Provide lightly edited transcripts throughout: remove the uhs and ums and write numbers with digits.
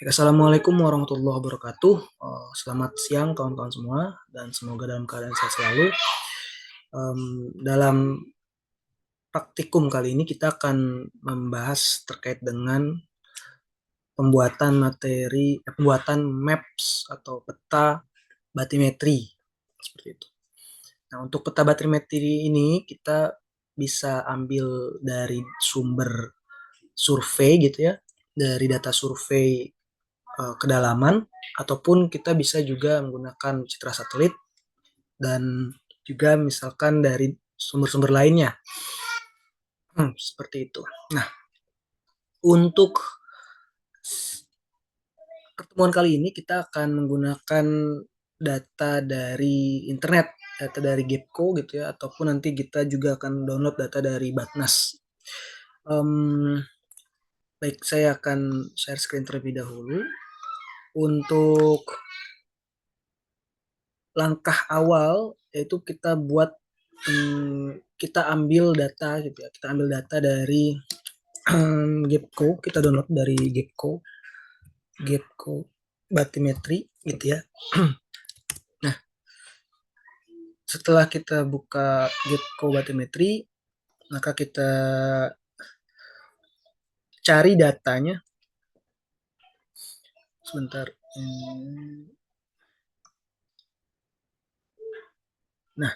Assalamualaikum warahmatullahi wabarakatuh. Selamat siang kawan-kawan semua dan semoga dalam keadaan sehat selalu. Dalam praktikum kali ini kita akan membahas terkait dengan pembuatan maps atau peta batimetri seperti itu. Nah, untuk peta batimetri ini kita bisa ambil dari sumber survei gitu ya, dari data survei kedalaman, ataupun kita bisa juga menggunakan citra satelit dan juga misalkan dari sumber-sumber lainnya. Seperti itu. Nah, untuk pertemuan kali ini kita akan menggunakan data dari internet, data dari Gapco gitu ya, ataupun nanti kita juga akan download data dari Batnas. Baik, saya akan share screen terlebih dahulu. Untuk langkah awal yaitu kita buat kita ambil data gitu ya, kita ambil data dari Gapco, kita download dari Gapco batimetri gitu ya. Nah, setelah kita buka Gapco batimetri, maka kita cari datanya. Sebentar. Nah,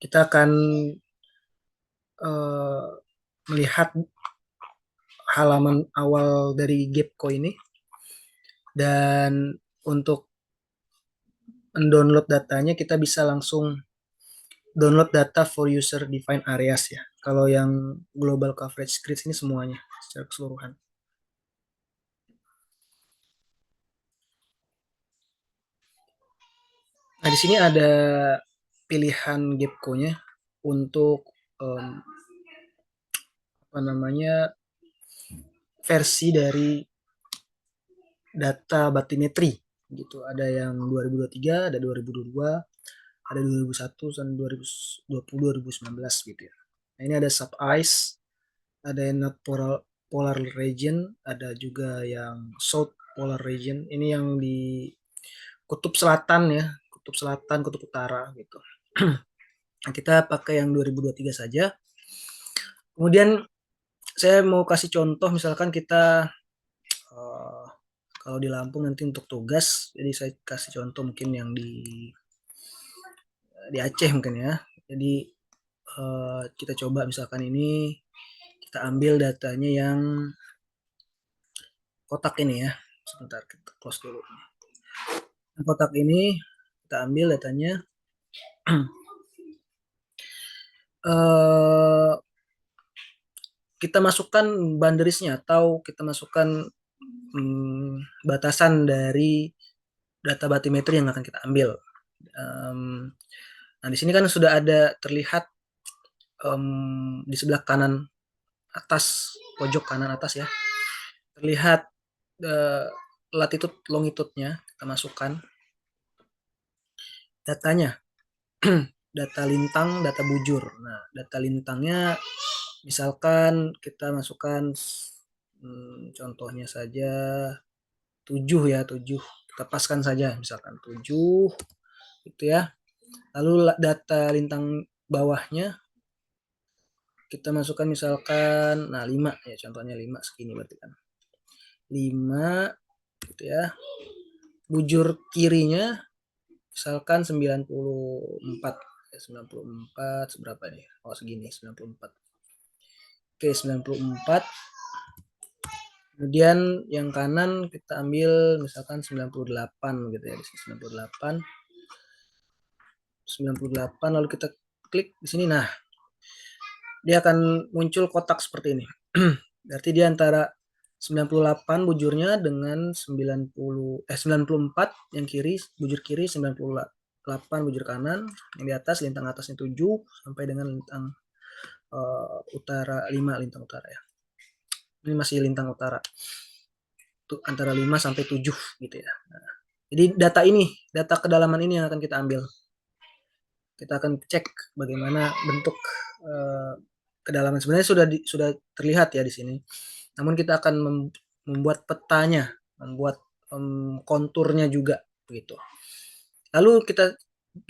kita akan melihat halaman awal dari Gapco ini, dan untuk mendownload datanya kita bisa langsung download data for user defined areas ya. Kalau yang global coverage grid ini semuanya secara keseluruhan. Nah, di sini ada pilihan Gapco-nya untuk apa namanya, versi dari data batimetri gitu. Ada yang 2023, ada 2022, ada 2001 dan 2020, 2019 gitu ya. Nah, ini ada sub ice, ada yang not polar region, ada juga yang south polar region. Ini yang di kutub selatan ya, kutub selatan, kutub utara gitu. Nah, kita pakai yang 2023 saja. Kemudian saya mau kasih contoh, misalkan kita kalau di Lampung nanti untuk tugas, jadi saya kasih contoh mungkin yang di Aceh mungkin ya. Jadi kita coba misalkan ini kita ambil datanya yang kotak ini ya. Sebentar, kita close dulu. Kotak ini kita ambil datanya. Kita masukkan boundariesnya atau kita masukkan batasan dari data batimetri yang akan kita ambil. Nah, di sini kan sudah ada terlihat di sebelah kanan atas, pojok kanan atas ya, terlihat latitude longitude-nya. Kita masukkan datanya. Data lintang, data bujur. Nah, data lintangnya misalkan kita masukkan contohnya saja 7 ya, 7. Kita paskan saja misalkan 7 gitu ya. Lalu data lintang bawahnya kita masukkan misalkan 5 ya, contohnya 5 segini berarti kan. 5 gitu ya. Bujur kirinya misalkan 94. 94 seberapa nih? Oh, segini 94. Oke, 94. Kemudian yang kanan kita ambil misalkan 98 gitu ya, di sini 98. 98 lalu kita klik di sini. Nah, dia akan muncul kotak seperti ini. Berarti dia antara 98 bujurnya dengan 94 yang kiri, bujur kiri, 98 bujur kanan, yang di atas lintang atasnya 7 sampai dengan lintang utara 5, lintang utara ya. Ini masih lintang utara. Tuh, antara 5 sampai 7 gitu ya. Nah, jadi data kedalaman ini yang akan kita ambil. Kita akan cek bagaimana bentuk kedalaman. Sebenarnya sudah terlihat ya di sini. Namun kita akan membuat petanya, membuat konturnya juga begitu. Lalu kita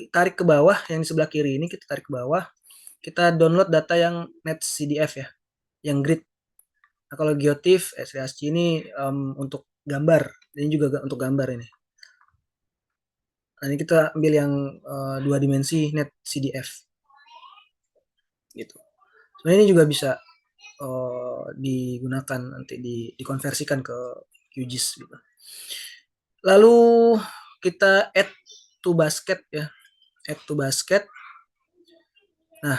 tarik ke bawah, yang di sebelah kiri ini kita tarik ke bawah, kita download data yang netcdf ya, yang grid. Nah, kalau geotiff SVHC ini untuk gambar, ini juga untuk gambar ini. Nah, ini kita ambil yang 2 dimensi netcdf gitu. Sebenarnya ini juga bisa digunakan nanti dikonversikan ke QGIS gitu. Lalu kita add to basket ya, add to basket. Nah,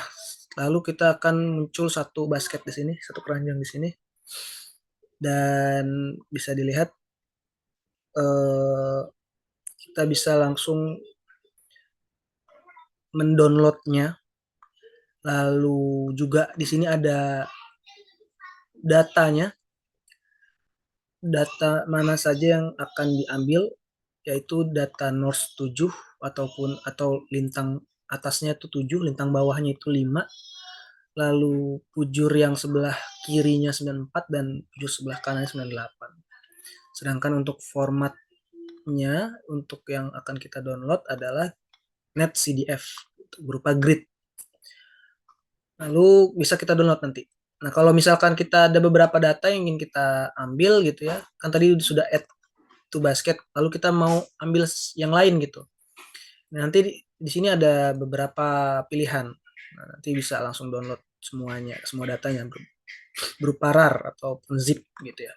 lalu kita akan muncul satu basket di sini, satu keranjang di sini, dan bisa dilihat kita bisa langsung mendownloadnya. Lalu juga di sini ada datanya, data mana saja yang akan diambil, yaitu data North 7 atau lintang atasnya itu 7, lintang bawahnya itu 5, lalu bujur yang sebelah kirinya 94 dan bujur sebelah kanannya 98. Sedangkan untuk formatnya untuk yang akan kita download adalah netcdf berupa grid. Lalu bisa kita download nanti. Nah, kalau misalkan kita ada beberapa data yang ingin kita ambil gitu ya, kan tadi sudah add to basket, lalu kita mau ambil yang lain gitu. Nah, nanti di sini ada beberapa pilihan. Nah, nanti bisa langsung download semuanya, semua datanya berupa RAR ataupun zip gitu ya.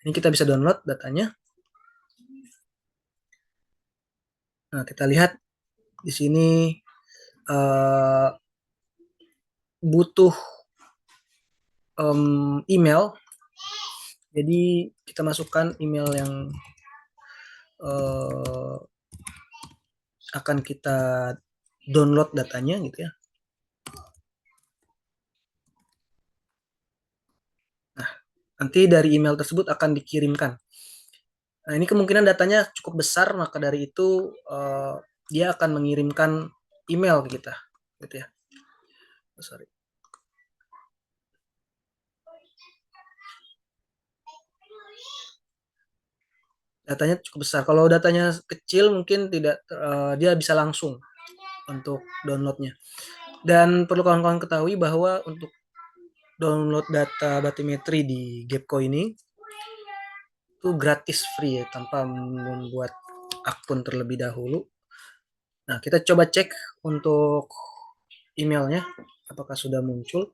Ini kita bisa download datanya. Nah, kita lihat di sini butuh email. Jadi kita masukkan email yang akan kita download datanya gitu ya. Nah, nanti dari email tersebut akan dikirimkan. Nah, ini kemungkinan datanya cukup besar, maka dari itu dia akan mengirimkan email ke kita, gitu ya. Oh, sorry. Datanya cukup besar. Kalau datanya kecil mungkin tidak, dia bisa langsung untuk downloadnya. Dan perlu kawan-kawan ketahui bahwa untuk download data batimetri di Gapco ini itu gratis free ya, tanpa membuat akun terlebih dahulu. Nah, kita coba cek untuk emailnya apakah sudah muncul.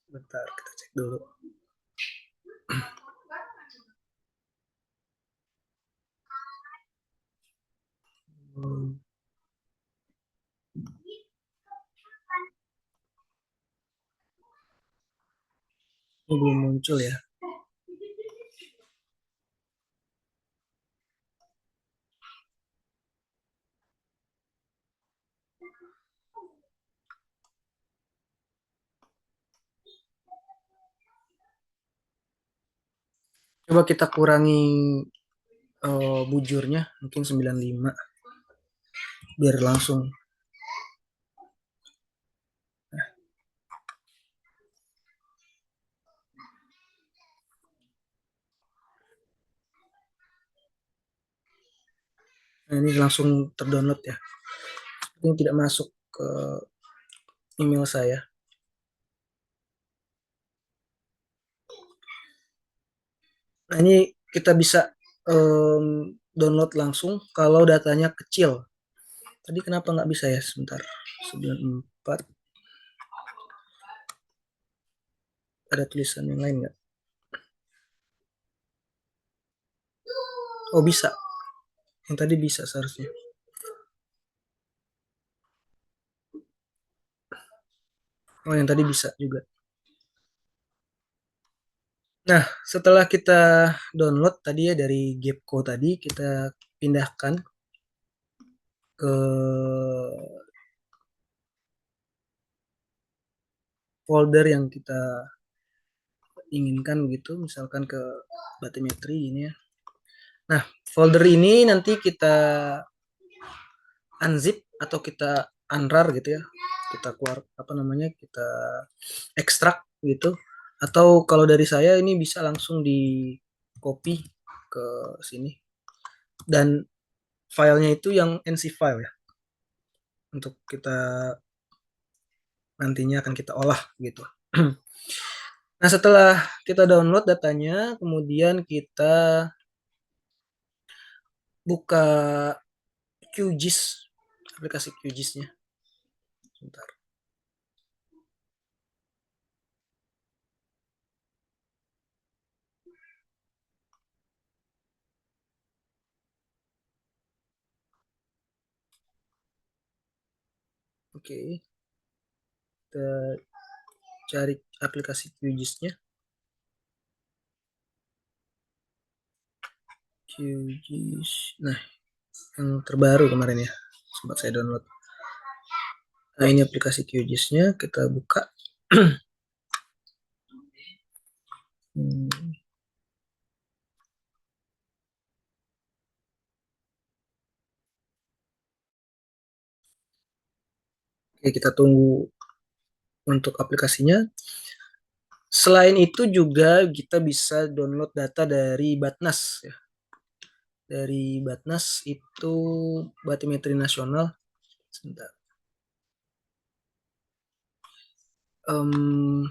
Bentar, kita cek dulu. Ini belum muncul ya. Coba kita kurangi bujurnya mungkin 95 biar langsung. Nah, ini langsung terdownload ya. Ini tidak masuk ke email saya. Nah, ini kita bisa download langsung kalau datanya kecil. Tadi kenapa nggak bisa ya? Sebentar. 94. Ada tulisan yang lain nggak? Oh, bisa. Yang tadi bisa seharusnya. Oh, yang tadi bisa juga. Nah, setelah kita download tadi ya dari Gapco tadi, kita pindahkan ke folder yang kita inginkan begitu, misalkan ke batimetri ini ya. Nah, folder ini nanti kita unzip atau kita unrar gitu ya, kita keluar kita ekstrak gitu, atau kalau dari saya ini bisa langsung di copy ke sini, dan filenya itu yang NC file ya, untuk kita nantinya akan kita olah gitu. Nah, setelah kita download datanya, kemudian kita buka QGIS, aplikasi QGIS-nya. Sebentar. Oke, kita cari aplikasi QGIS-nya. QGIS. Nah, yang terbaru kemarin ya, sempat saya download. Nah, ini aplikasi QGIS-nya, kita buka. Hmm, Oke, kita tunggu untuk aplikasinya. Selain itu juga kita bisa download data dari Batnas ya. Dari Batnas itu batimetri nasional. Sebentar. Em,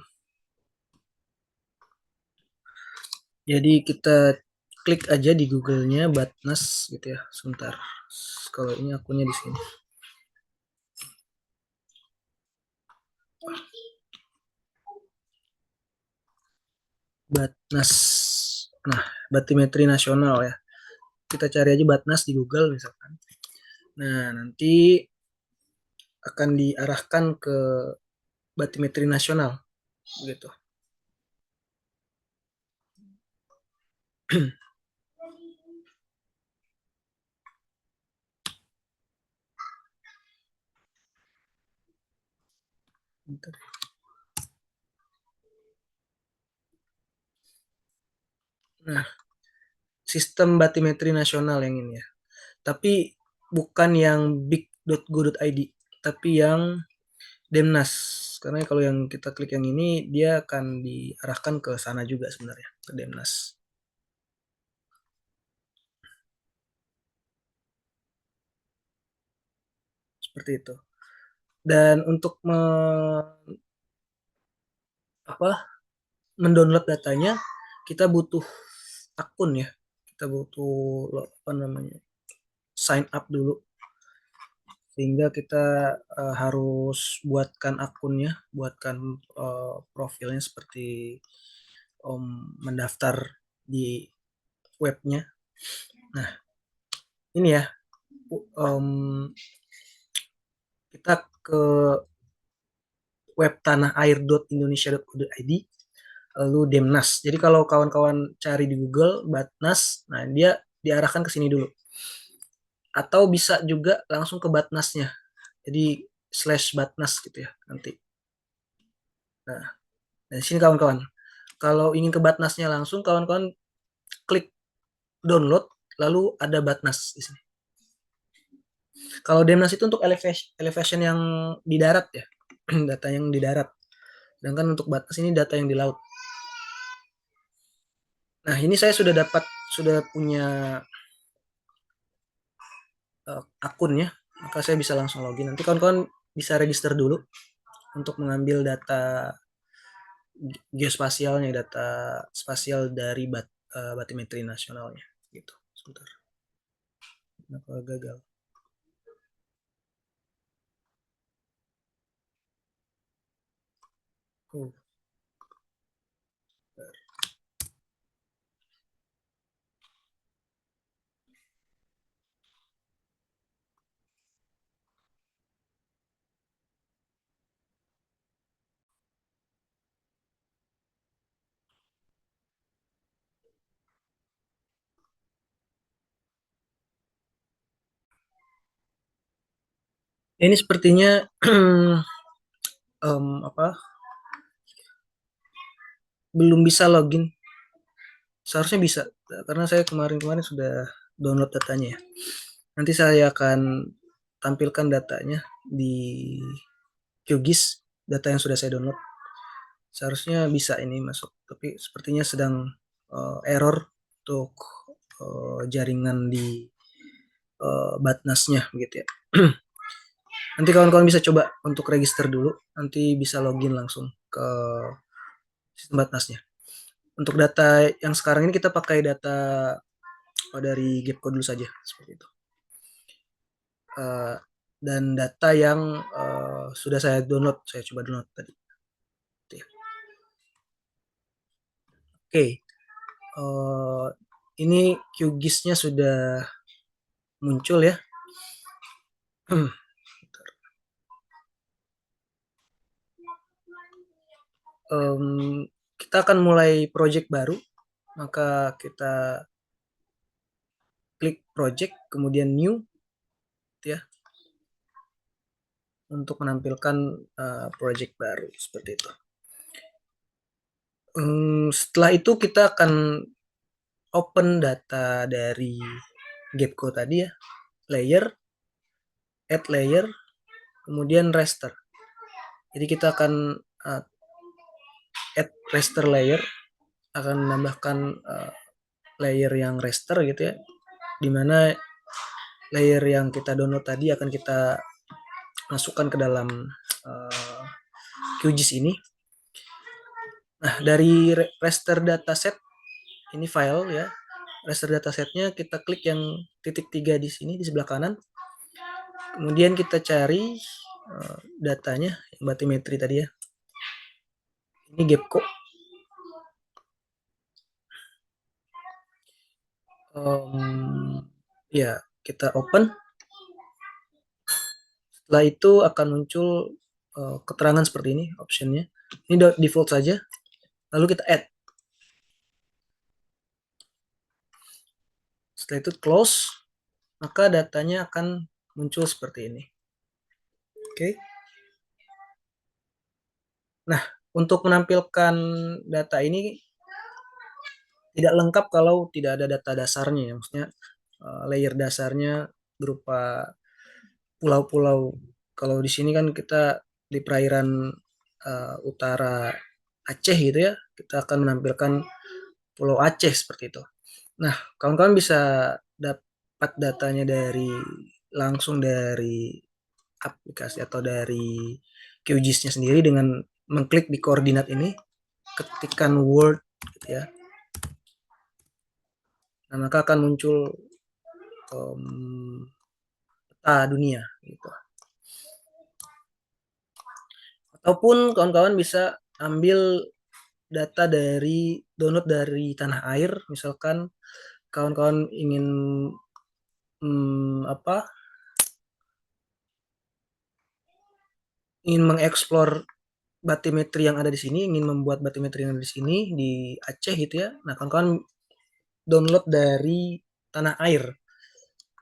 jadi kita klik aja di Google-nya Batnas gitu ya. Sebentar. Kalau ini akunnya di sini. Batnas. Nah, batimetri nasional ya. Kita cari aja Batnas di Google misalkan. Nah, nanti akan diarahkan ke batimetri nasional gitu. Nah, sistem batimetri nasional yang ini ya. Tapi bukan yang big.go.id, tapi yang Demnas. Karena kalau yang kita klik yang ini, dia akan diarahkan ke sana juga sebenarnya, ke Demnas. Seperti itu. Dan untuk apa mendownload datanya, kita butuh akun ya. Kita butuh apa namanya? Sign up dulu, sehingga kita harus buatkan akunnya, buatkan profilnya seperti mendaftar di webnya. Nah, ini ya, kita ke web tanahAir.indonesia.go.id, lalu Demnas. Jadi kalau kawan-kawan cari di Google Batnas, nah dia diarahkan ke sini dulu. Atau bisa juga langsung ke Batnasnya. Jadi /Batnas gitu ya nanti. Nah, dari sini kawan-kawan. Kalau ingin ke Batnasnya langsung, kawan-kawan klik download, lalu ada Batnas di sini. Kalau Demnas itu untuk elevation yang di darat ya, data yang di darat. Sedangkan untuk Batnas ini data yang di laut. Nah, ini saya sudah punya akunnya, maka saya bisa langsung login. Nanti kawan-kawan bisa register dulu untuk mengambil data geospasialnya, data spasial dari batimetri nasionalnya gitu. Sebentar. Kenapa gagal? Oh. Ini sepertinya apa belum bisa login. Seharusnya bisa karena saya kemarin-kemarin sudah download datanya ya. Nanti saya akan tampilkan datanya di QGIS, data yang sudah saya download. Seharusnya bisa ini masuk, tapi sepertinya sedang error untuk jaringan di Batnasnya begitu ya. Nanti kawan-kawan bisa coba untuk register dulu, nanti bisa login langsung ke sistem Batnasnya. Untuk data yang sekarang ini kita pakai data dari Gapco dulu saja seperti itu. Dan data yang sudah saya download, saya coba download tadi. Oke, ini QGIS-nya sudah muncul ya. Kita akan mulai project baru, maka kita klik project, kemudian new, ya, untuk menampilkan project baru seperti itu. Setelah itu kita akan open data dari Gapco tadi ya, layer, add layer, kemudian raster. Jadi kita akan add raster layer, akan menambahkan layer yang raster gitu ya, dimana layer yang kita download tadi akan kita masukkan ke dalam QGIS ini. Nah, dari raster dataset, ini file ya, raster datasetnya kita klik yang titik 3 di sini di sebelah kanan. Kemudian kita cari datanya, yang batimetri tadi ya. Ini Gapco. Ya, kita open. Setelah itu akan muncul keterangan seperti ini, optionnya. Ini default saja. Lalu kita add. Setelah itu close, maka datanya akan muncul seperti ini. Oke. Nah, untuk menampilkan data ini tidak lengkap kalau tidak ada data dasarnya, maksudnya layer dasarnya berupa pulau-pulau. Kalau di sini kan kita di perairan utara Aceh gitu ya, kita akan menampilkan Pulau Aceh seperti itu. Nah, kawan-kawan bisa dapat datanya langsung dari aplikasi atau dari QGIS-nya sendiri dengan mengklik di koordinat ini, ketikkan world gitu ya. Nah, maka akan muncul peta dunia gitu. Ataupun kawan-kawan bisa ambil data dari download dari tanah air, misalkan kawan-kawan ingin ingin mengeksplor batimetri yang ada di sini, ingin membuat batimetri yang ada di sini di Aceh gitu ya. Nah, kawan-kawan download dari tanah air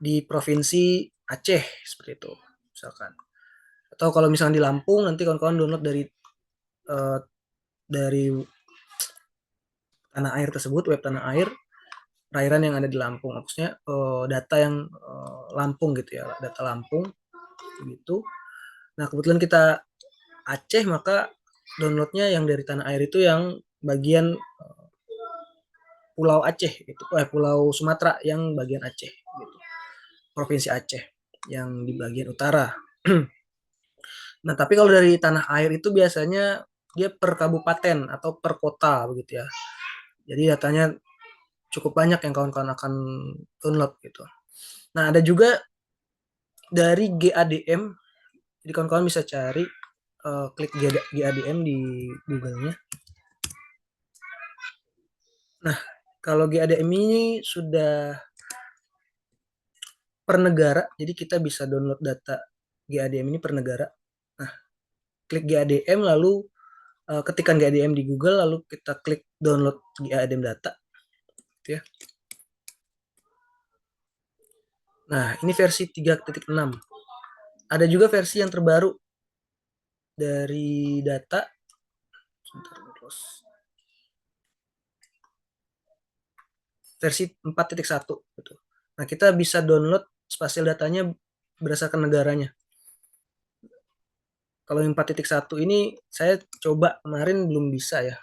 di provinsi Aceh seperti itu, misalkan. Atau kalau misalnya di Lampung, nanti kawan-kawan download dari tanah air tersebut, web tanah air, perairan yang ada di Lampung, maksudnya data yang Lampung gitu ya, data Lampung gitu. Nah, kebetulan kita Aceh, maka downloadnya yang dari tanah air itu yang bagian Pulau Aceh itu, Pulau Sumatera yang bagian Aceh gitu. Provinsi Aceh yang di bagian utara. Nah, tapi kalau dari tanah air itu biasanya dia per kabupaten atau per kota begitu ya. Jadi datanya cukup banyak yang kawan-kawan akan download gitu. Nah, ada juga dari GADM. Jadi kawan-kawan bisa cari, klik GADM di Google-nya. Nah, kalau GADM ini sudah per negara, jadi kita bisa download data GADM ini per negara. Nah, klik GADM lalu ketikkan GADM di Google, lalu kita klik download GADM data gitu ya. Nah, ini versi 3.6. Ada juga versi yang terbaru dari data. Versi 4.1 gitu. Nah, kita bisa download spasial datanya berdasarkan negaranya. Kalau yang 4.1 ini saya coba kemarin belum bisa ya.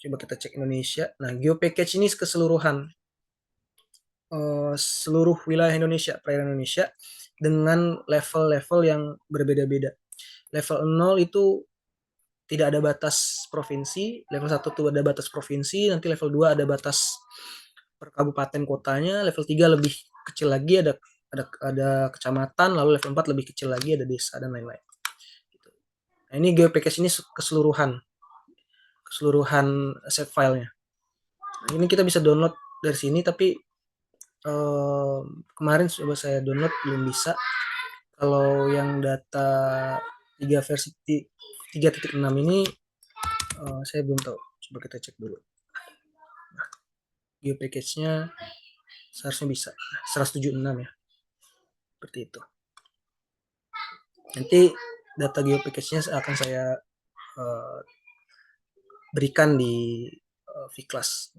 Coba kita cek Indonesia. Nah, GeoPackage ini keseluruhan seluruh wilayah Indonesia, perairan Indonesia dengan level-level yang berbeda-beda. Level 0 itu tidak ada batas provinsi, level 1 itu ada batas provinsi, nanti level 2 ada batas per kabupaten kotanya, level 3 lebih kecil lagi ada kecamatan, lalu level 4 lebih kecil lagi ada desa dan lain-lain. Nah, ini GeoPackage ini keseluruhan save filenya. Nah, ini kita bisa download dari sini, tapi kemarin coba saya download belum bisa. Kalau yang data 3 versi 3.6 ini saya belum tahu. Coba kita cek dulu. Nah, GeoPackage-nya seharusnya bisa 176 ya. Seperti itu. Nanti data GeoPackage-nya akan saya berikan di Vclass.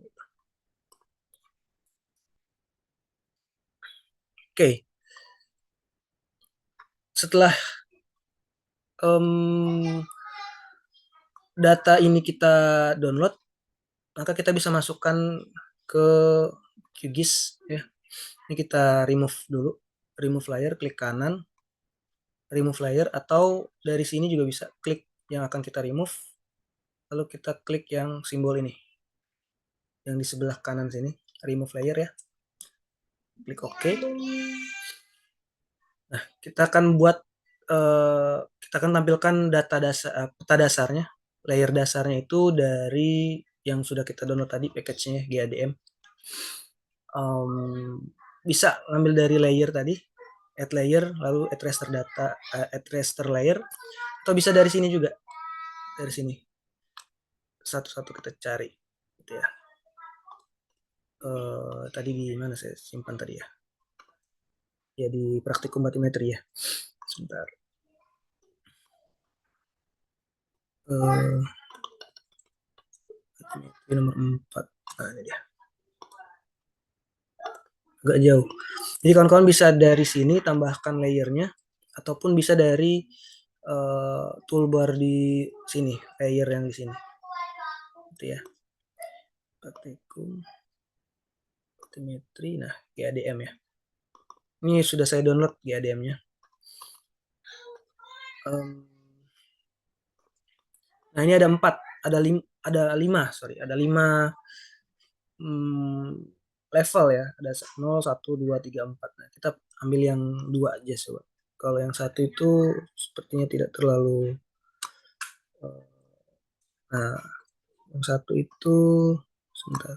Oke. Setelah data ini kita download, maka kita bisa masukkan ke QGIS ya. Ini kita remove dulu, remove layer, klik kanan, remove layer, atau dari sini juga bisa klik yang akan kita remove, lalu kita klik yang simbol ini, yang di sebelah kanan sini, remove layer ya, klik OK. Nah, kita akan buat kita akan tampilkan data dasar, peta dasarnya, layer dasarnya itu dari yang sudah kita download tadi package-nya GADM. Bisa ngambil dari layer tadi, add layer, lalu add raster data, add raster layer, atau bisa dari sini juga, dari sini satu-satu kita cari, gitu ya. Tadi di mana saya simpan tadi ya? Ya di praktikum batimetri ya. Sebentar. Batimetri nomor 4. Nah, ini dia. Agak jauh. Jadi kawan-kawan bisa dari sini tambahkan layernya, ataupun bisa dari toolbar di sini, layer yang di sini. Gitu ya. Praktikum batimetri, nah GADM ya. Ini sudah saya download GADM-nya. Nah, ini ada 4, ada 5 level ya, ada 0, 1, 2, 3, 4. Nah, kita ambil yang 2 aja coba. Kalau yang 1 itu sepertinya tidak terlalu nah, yang 1 itu sebentar.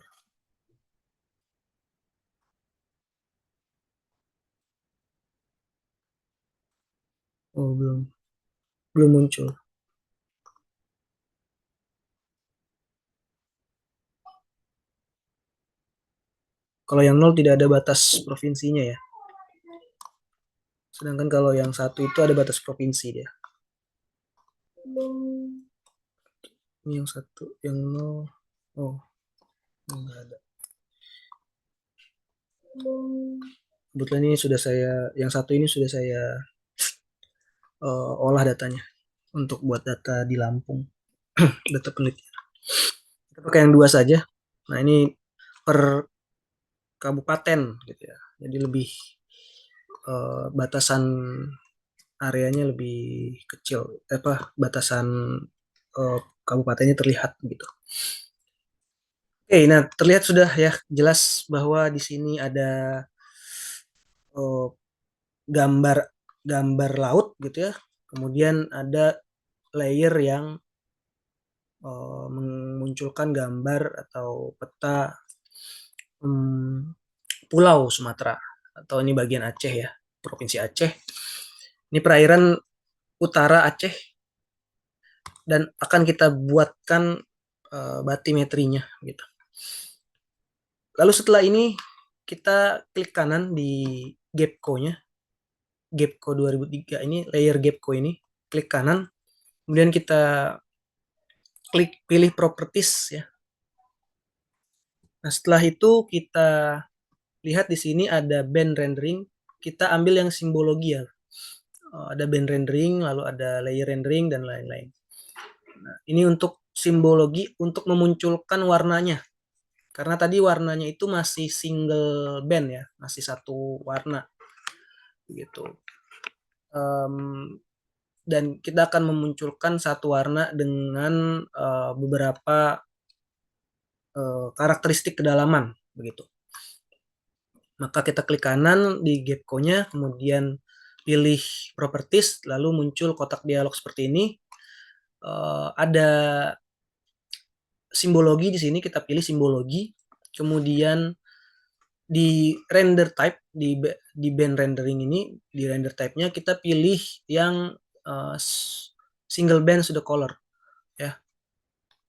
Oh, belum muncul. Kalau yang 0 tidak ada batas provinsinya ya. Sedangkan kalau yang 1 itu ada batas provinsi dia. Ini yang 1, yang 0. Oh, enggak ada. Kebetulan ini sudah yang 1 ini sudah saya olah datanya untuk buat data di Lampung, data penelitian. Kita pakai yang 2 saja. Nah, ini per kabupaten gitu ya. Jadi lebih batasan areanya lebih kecil, batasan kabupatennya terlihat gitu. Oke, nah terlihat sudah ya jelas bahwa di sini ada gambar gambar laut gitu ya. Kemudian ada layer yang memunculkan gambar atau peta Pulau Sumatera, atau ini bagian Aceh ya, Provinsi Aceh. Ini perairan utara Aceh, dan akan kita buatkan batimetrinya gitu. Lalu setelah ini kita klik kanan di Gapco-nya, Gapco 2003 ini, layer Gapco ini, klik kanan, kemudian kita klik pilih properties ya. Nah, setelah itu kita lihat di sini ada band rendering. Kita ambil yang simbologi ya. Ada band rendering, lalu ada layer rendering dan lain-lain. Nah, ini untuk simbologi untuk memunculkan warnanya. Karena tadi warnanya itu masih single band ya, masih satu warna gitu. Dan kita akan memunculkan satu warna dengan beberapa karakteristik kedalaman begitu. Maka kita klik kanan di Gecko-nya, kemudian pilih properties, lalu muncul kotak dialog seperti ini. Ada simbologi di sini, kita pilih simbologi, kemudian di render type, di band rendering ini, di render type-nya kita pilih yang single band sudah color ya,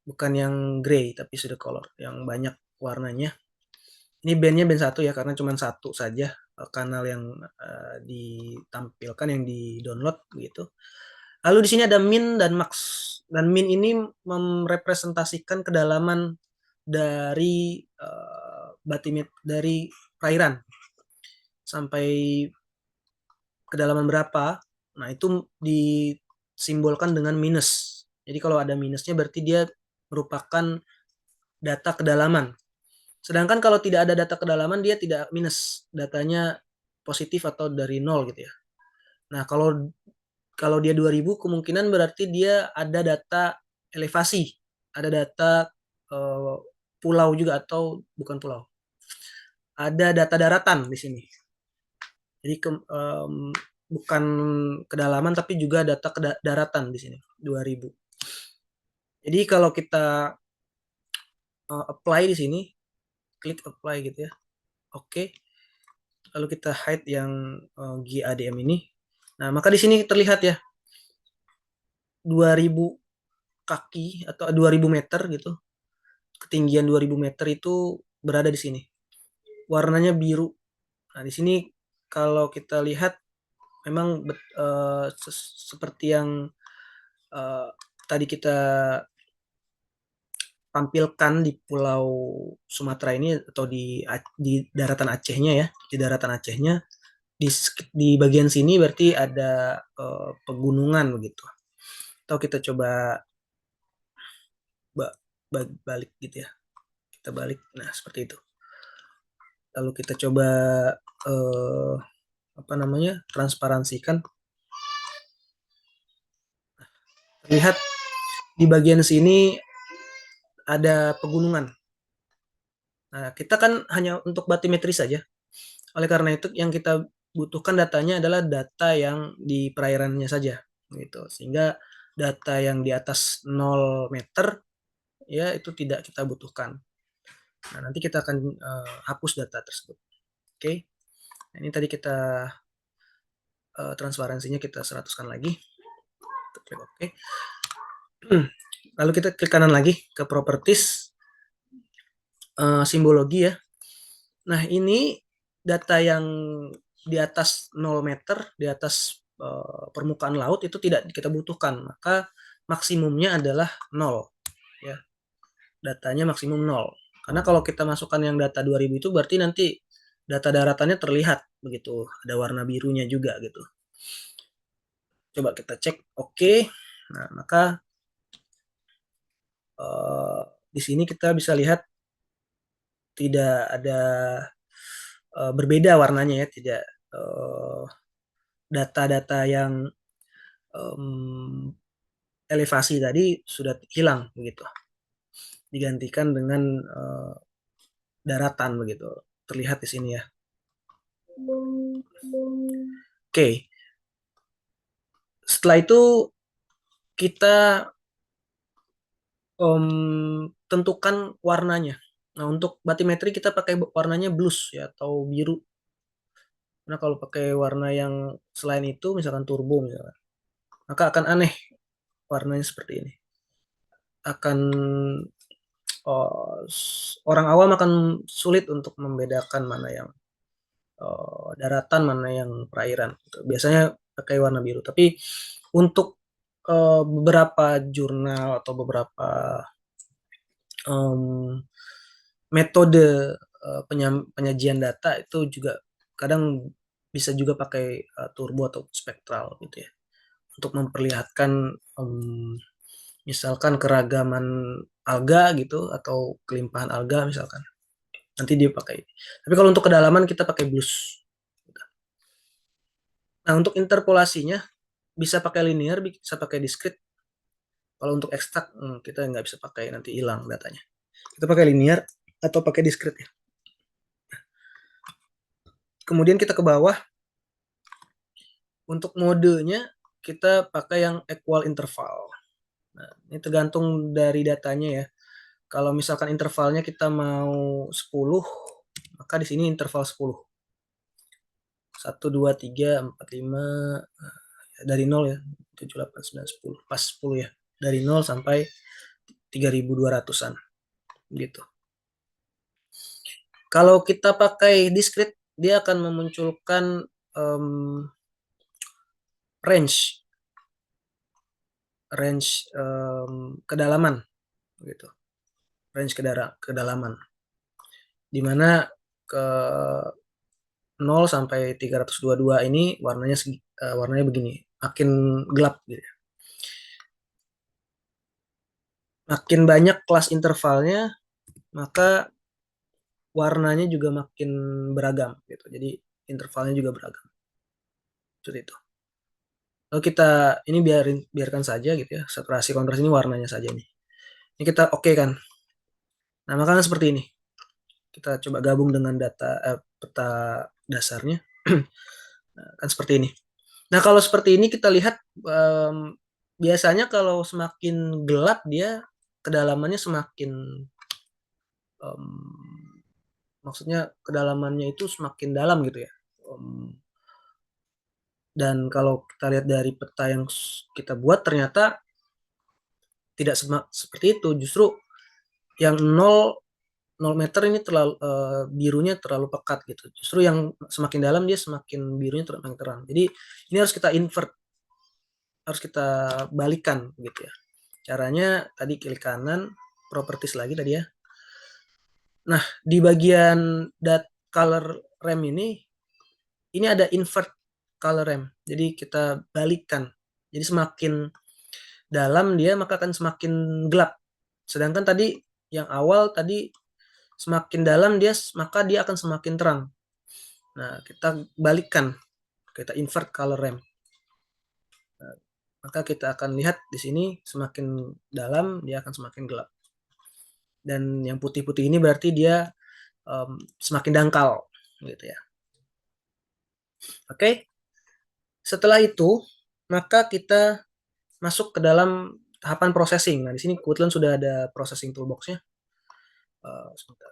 bukan yang gray tapi sudah color yang banyak warnanya. Ini bandnya band 1 ya, karena cuma satu saja kanal yang ditampilkan, yang di download gitu. Lalu di sini ada min dan max, dan min ini merepresentasikan kedalaman dari dari perairan sampai kedalaman berapa. Nah, itu disimbolkan dengan minus. Jadi kalau ada minusnya berarti dia merupakan data kedalaman. Sedangkan kalau tidak ada data kedalaman dia tidak minus, datanya positif atau dari nol gitu ya. Nah, kalau dia 2000 kemungkinan berarti dia ada data elevasi, ada data uh, pulau juga atau bukan pulau. Ada data daratan di sini. Jadi bukan kedalaman tapi juga data daratan di sini 2000. Jadi kalau kita apply di sini, klik apply gitu ya. Oke. Lalu kita hide yang GADM ini. Nah, maka di sini terlihat ya 2000 kaki atau 2000 meter gitu. Ketinggian 2000 meter itu berada di sini. Warnanya biru. Nah, di sini kalau kita lihat memang seperti yang tadi kita tampilkan di Pulau Sumatera ini atau di daratan Acehnya ya, di daratan Acehnya di bagian sini berarti ada pegunungan begitu. Atau kita coba balik gitu ya, kita balik, nah seperti itu. Lalu kita coba apa namanya, transparansikan. Lihat di bagian sini ada pegunungan. Nah, kita kan hanya untuk batimetri saja. Oleh karena itu yang kita butuhkan datanya adalah data yang di perairannya saja gitu. Sehingga data yang di atas 0 meter ya itu tidak kita butuhkan. Nah, nanti kita akan hapus data tersebut. Oke. Nah, ini tadi kita transparansinya kita 100-kan lagi. Klik oke. Lalu kita klik kanan lagi ke properties, simbologi ya. Nah, ini data yang di atas 0 meter, di atas permukaan laut itu tidak kita butuhkan, maka maksimumnya adalah 0 ya. Datanya maksimum 0. Karena kalau kita masukkan yang data 2000 itu berarti nanti data daratannya terlihat begitu, ada warna birunya juga gitu. Coba kita cek oke. Nah, maka di sini kita bisa lihat tidak ada berbeda warnanya ya, tidak data-data yang elevasi tadi sudah hilang begitu, digantikan dengan daratan begitu, terlihat di sini ya. Oke, setelah itu kita tentukan warnanya. Nah, untuk batimetri kita pakai warnanya blues ya atau biru. Nah, kalau pakai warna yang selain itu misalkan turbo misalkan, maka akan aneh warnanya seperti ini. Akan orang awam akan sulit untuk membedakan mana yang daratan, mana yang perairan. Biasanya pakai warna biru. Tapi untuk beberapa jurnal atau beberapa metode penyajian data itu juga kadang bisa juga pakai turbo atau spektral gitu ya, untuk memperlihatkan misalkan keragaman alga gitu atau kelimpahan alga misalkan. Nanti dia pakai. Tapi kalau untuk kedalaman kita pakai blues. Nah, untuk interpolasinya bisa pakai linear, bisa pakai discrete. Kalau untuk ekstrak kita nggak bisa pakai, nanti hilang datanya. Kita pakai linear atau pakai discrete ya. Kemudian kita ke bawah. Untuk modenya kita pakai yang equal interval. Nah, ini tergantung dari datanya ya. Kalau misalkan intervalnya kita mau 10, maka di sini interval 10. 1, 2, 3, 4, 5, dari 0 ya. 7, 8, 9, 10. Pas 10 ya. Dari 0 sampai 3200-an. Gitu. Kalau kita pakai discrete, dia akan memunculkan range kedalaman gitu. Range kedalaman. Dimana ke 0 sampai 322 ini warnanya begini, makin gelap gitu. Makin banyak kelas intervalnya, maka warnanya juga makin beragam gitu. Jadi intervalnya juga beragam. Seperti itu. Lalu kita ini biarkan saja gitu ya. Saturasi kontras ini warnanya saja nih. Ini kita oke kan. Nah, makanya seperti ini. Kita coba gabung dengan peta dasarnya. Nah, kan seperti ini. Nah, kalau seperti ini kita lihat biasanya kalau semakin gelap dia kedalamannya semakin maksudnya kedalamannya itu semakin dalam gitu ya. Dan kalau kita lihat dari peta yang kita buat ternyata tidak seperti itu. Justru yang 0 meter ini terlalu birunya terlalu pekat gitu. Justru yang semakin dalam dia semakin birunya terlalu terang. Jadi ini harus kita invert, harus kita balikan gitu ya. Caranya tadi klik kanan, properties lagi tadi ya. Nah, di bagian color ramp ini ada invert color ramp. Jadi kita balikan. Jadi semakin dalam dia maka akan semakin gelap. Sedangkan tadi yang awal tadi semakin dalam maka dia akan semakin terang. Nah, kita balikan. Kita invert color ramp. Nah, maka kita akan lihat di sini semakin dalam dia akan semakin gelap. Dan yang putih-putih ini berarti dia semakin dangkal gitu ya. Oke. Setelah itu maka kita masuk ke dalam tahapan processing. Nah, di sini kebetulan sudah ada processing toolbox-nya. Sebentar.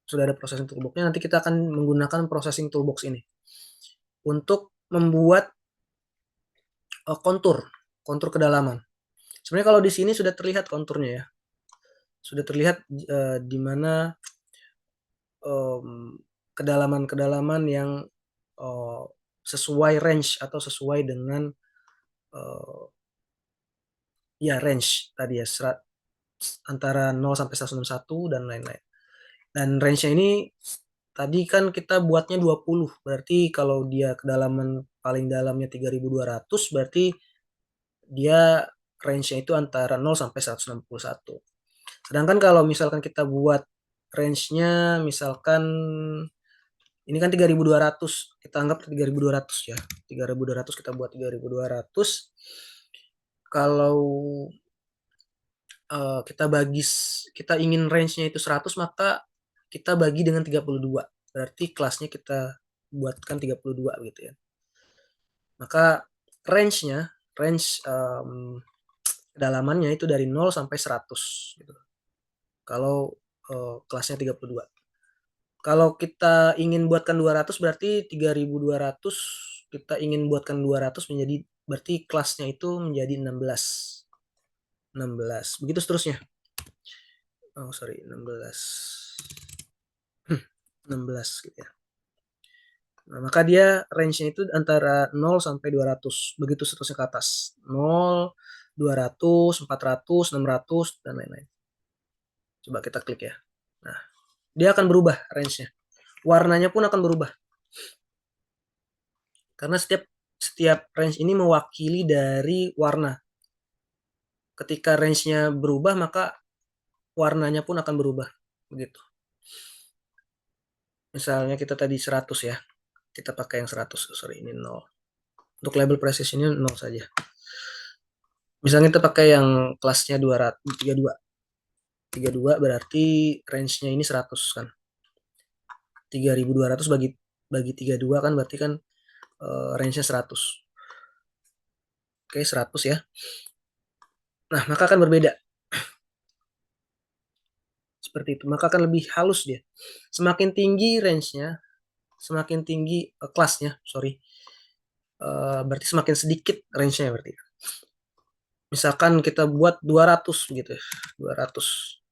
Sudah ada processing toolbox-nya. Nanti kita akan menggunakan processing toolbox ini untuk membuat kontur kedalaman. Sebenarnya kalau di sini sudah terlihat konturnya ya. Sudah terlihat di mana kedalaman-kedalaman yang sesuai range atau sesuai dengan ya range tadi ya antara 0 sampai 161 dan lain-lain. Dan range-nya ini tadi kan kita buatnya 20, berarti kalau dia kedalaman paling dalamnya 3200 berarti dia range-nya itu antara 0 sampai 161. Sedangkan kalau misalkan kita buat range-nya misalkan ini kan 3200, kita anggap 3200 ya. 3200 kita buat 3200. Kalau kita ingin range-nya itu 100 maka kita bagi dengan 32. Berarti kelasnya kita buatkan 32 gitu ya. Maka range kedalamannya itu dari 0 sampai 100 gitu. Kalau kelasnya 32. Kalau kita ingin buatkan 200 berarti 3200 kita ingin buatkan 200 berarti kelasnya itu menjadi 16. 16. Begitu seterusnya. Oh, sorry, 16. 16 gitu ya. Nah, maka dia range-nya itu antara 0 sampai 200. Begitu seterusnya ke atas. 0, 200, 400, 600, dan lain-lain. Coba kita klik ya. Nah, dia akan berubah range-nya. Warnanya pun akan berubah. Karena setiap range ini mewakili dari warna. Ketika range-nya berubah, maka warnanya pun akan berubah. Begitu. Misalnya kita tadi 100 ya. Kita pakai yang 100. Sorry, ini 0. Untuk label precision-nya 0 saja. Misalnya kita pakai yang kelasnya 32. 32 berarti range-nya ini 100 kan. 3200 bagi 32 kan berarti kan range-nya 100. Oke, 100 ya. Nah, maka akan berbeda. Seperti itu. Maka akan lebih halus dia. Semakin tinggi range-nya, semakin tinggi kelasnya, sorry. Berarti semakin sedikit range-nya berarti. Misalkan kita buat 200 gitu ya. 200.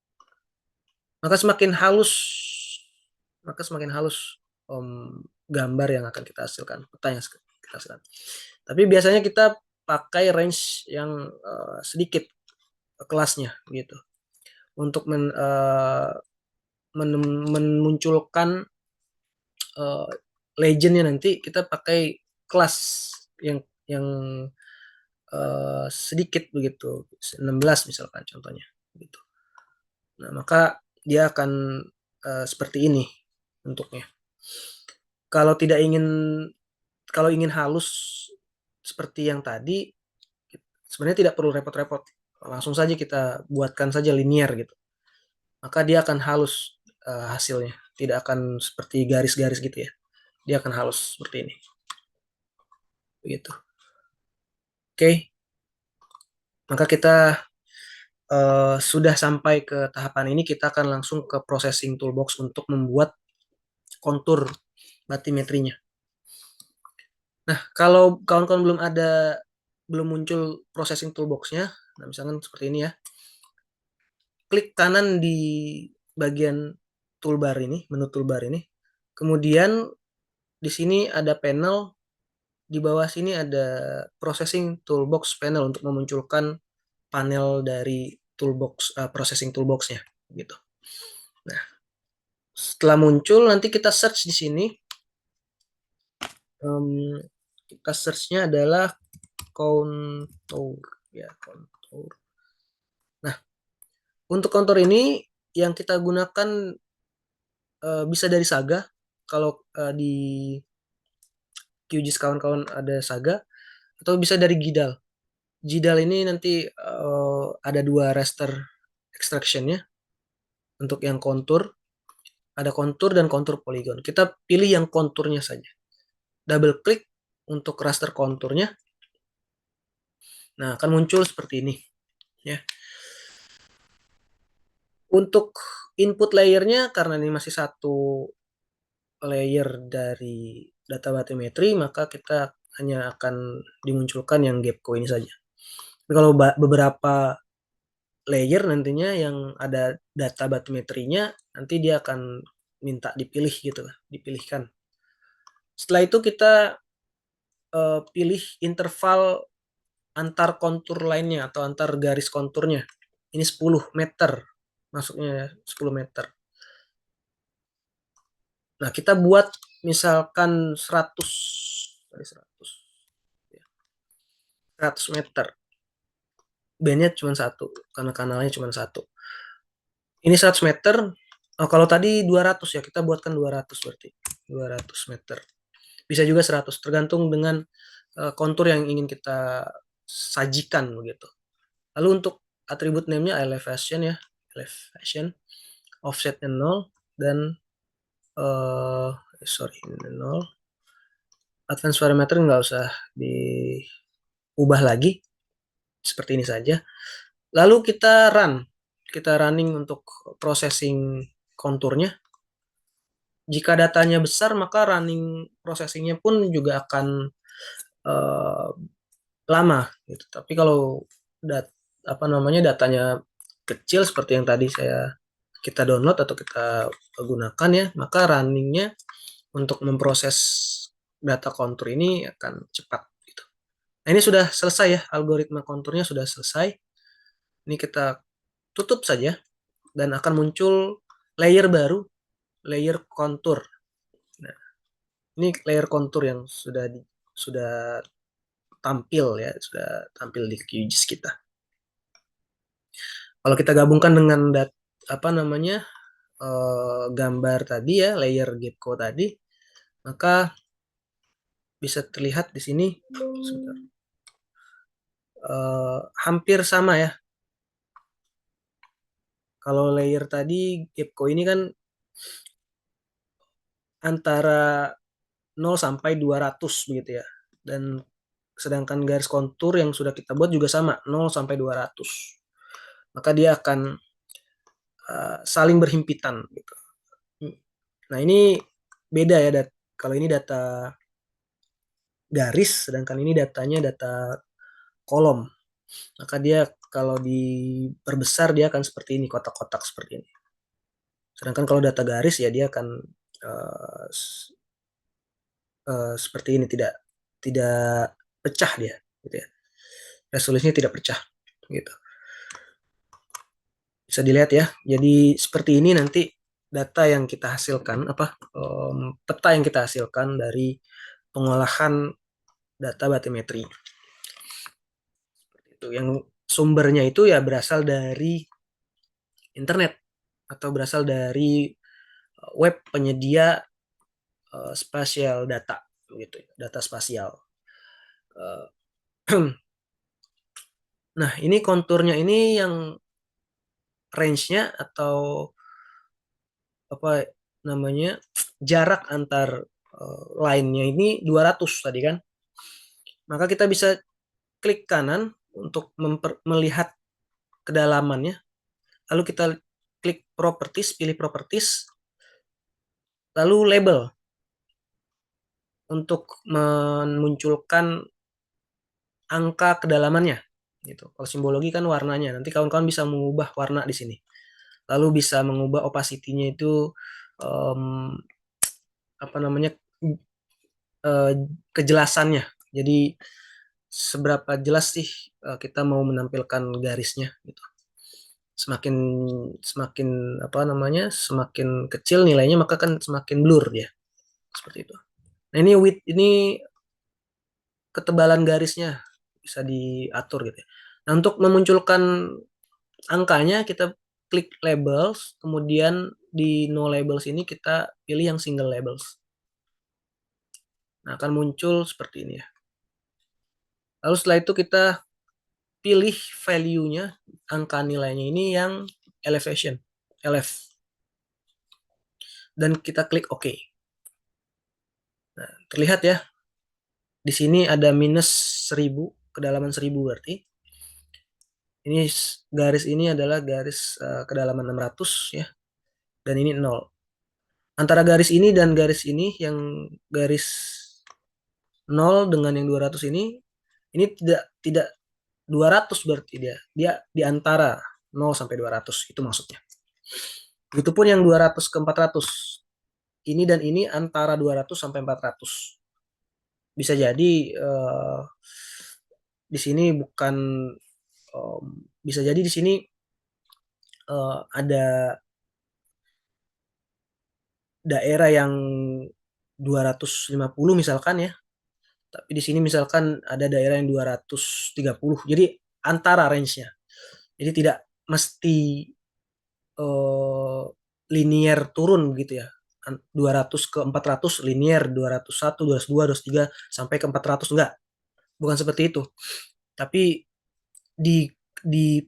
Maka semakin halus gambar yang akan kita hasilkan, peta yang kita hasilkan. Tapi biasanya kita pakai range yang sedikit kelasnya gitu untuk memunculkan legendnya. Nanti kita pakai kelas yang sedikit begitu, 16 misalkan contohnya gitu. Nah, maka dia akan seperti ini bentuknya. Kalau ingin halus seperti yang tadi, sebenarnya tidak perlu repot-repot. Langsung saja kita buatkan saja linear gitu. Maka dia akan halus hasilnya. Tidak akan seperti garis-garis gitu ya. Dia akan halus seperti ini. Begitu. Oke. Maka kita sudah sampai ke tahapan ini, kita akan langsung ke processing toolbox untuk membuat kontur batimetrinya. Nah, kalau kawan-kawan belum muncul processing toolbox-nya, nah misalkan seperti ini ya, klik kanan di bagian toolbar ini, menu toolbar ini, kemudian di sini ada panel, di bawah sini ada processing toolbox panel untuk memunculkan panel dari processing toolbox-nya gitu. Nah, setelah muncul nanti kita search di sini. Kita search-nya adalah kontur ya, kontur. Nah, untuk kontur ini yang kita gunakan bisa dari Saga. Kalau di QGIS kawan-kawan ada Saga, atau bisa dari Gidal. Gidal ini nanti ada 2 raster extraction-nya. Untuk yang kontur, ada kontur dan kontur poligon. Kita pilih yang konturnya saja. Double klik untuk raster konturnya. Nah, akan muncul seperti ini ya. Untuk input layernya, karena ini masih satu layer dari data batimetri, maka kita hanya akan dimunculkan yang Gapco ini saja. Tapi kalau beberapa layer nantinya yang ada data batimetrinya, nanti dia akan minta dipilih gitu, dipilihkan. Setelah itu kita pilih interval antar kontur lainnya atau antar garis konturnya. Ini 10 meter, masuknya 10 meter. Nah, kita buat misalkan 100 meter. Bandnya cuma satu, karena kanalnya cuma satu. Ini 100 meter. Oh, kalau tadi 200 ya, kita buatkan 200 berarti. 200 meter. Bisa juga 100, tergantung dengan kontur yang ingin kita sajikan begitu. Lalu untuk atribut name-nya elevation ya, elevation, offsetnya 0 dan sorry, 0. Advanced parameter nggak usah diubah lagi, seperti ini saja. Lalu kita running untuk processing konturnya. Jika datanya besar, maka running processingnya pun juga akan lama gitu. Tapi kalau datanya kecil seperti yang tadi kita download atau kita gunakan ya, maka runningnya untuk memproses data kontur ini akan cepat gitu. Nah, ini sudah selesai ya, algoritma konturnya sudah selesai. Ini kita tutup saja dan akan muncul layer baru layer kontur. Nah, ini layer kontur yang sudah tampil ya, sudah tampil di QGIS kita. Kalau kita gabungkan dengan apa namanya gambar tadi ya, layer Gepco tadi, maka bisa terlihat di sini hampir sama ya. Kalau layer tadi Gepco ini kan antara 0 sampai 200 begitu ya. Dan sedangkan garis kontur yang sudah kita buat juga sama, 0 sampai 200. Maka dia akan saling berhimpitan gitu. Nah, ini beda ya, kalau ini data garis, sedangkan ini data kolom. Maka dia kalau diperbesar dia akan seperti ini, kotak-kotak seperti ini. Sedangkan kalau data garis ya dia akan seperti ini, tidak pecah dia, gitu ya. Resolusinya tidak pecah, gitu. Bisa dilihat ya. Jadi seperti ini nanti data yang kita hasilkan, peta yang kita hasilkan dari pengolahan data batimetri. Itu yang sumbernya itu ya berasal dari internet atau berasal dari web penyedia spasial data, gitu, data spasial. Nah, ini konturnya ini yang range-nya atau apa namanya jarak antar line-nya ini 200 tadi kan. Maka kita bisa klik kanan untuk melihat kedalamannya. Lalu kita klik properties, pilih properties, lalu label untuk memunculkan angka kedalamannya gitu. Kalau simbologi kan warnanya. Nanti kawan-kawan bisa mengubah warna di sini. Lalu bisa mengubah opacity-nya itu apa namanya kejelasannya. Jadi seberapa jelas sih kita mau menampilkan garisnya gitu. Semakin semakin apa namanya semakin kecil nilainya maka kan semakin blur dia, seperti itu. Nah, ini width, ini ketebalan garisnya bisa diatur gitu ya. Nah, untuk memunculkan angkanya kita klik labels, kemudian di no labels ini kita pilih yang single labels. Nah, akan muncul seperti ini ya. Lalu setelah itu kita pilih value-nya, angka nilainya ini yang elevation, elef. Dan kita klik OK. Nah, terlihat ya, di sini ada minus 1000, kedalaman 1000 berarti. Ini garis ini adalah garis kedalaman 600 ya. Dan ini 0. Antara garis ini dan garis ini, yang garis 0 dengan yang 200 ini tidak 200 berarti dia di antara 0 sampai 200 itu maksudnya. Begitupun yang 200 ke 400. Ini dan ini antara 200 sampai 400. Bisa jadi di sini bukan bisa jadi di sini ada daerah yang 250 misalkan ya. Tapi di sini misalkan ada daerah yang 230. Jadi antara range-nya. Jadi tidak mesti linear turun gitu ya. 200 ke 400 linear, 201, 202, 203 sampai ke 400 enggak. Bukan seperti itu. Tapi di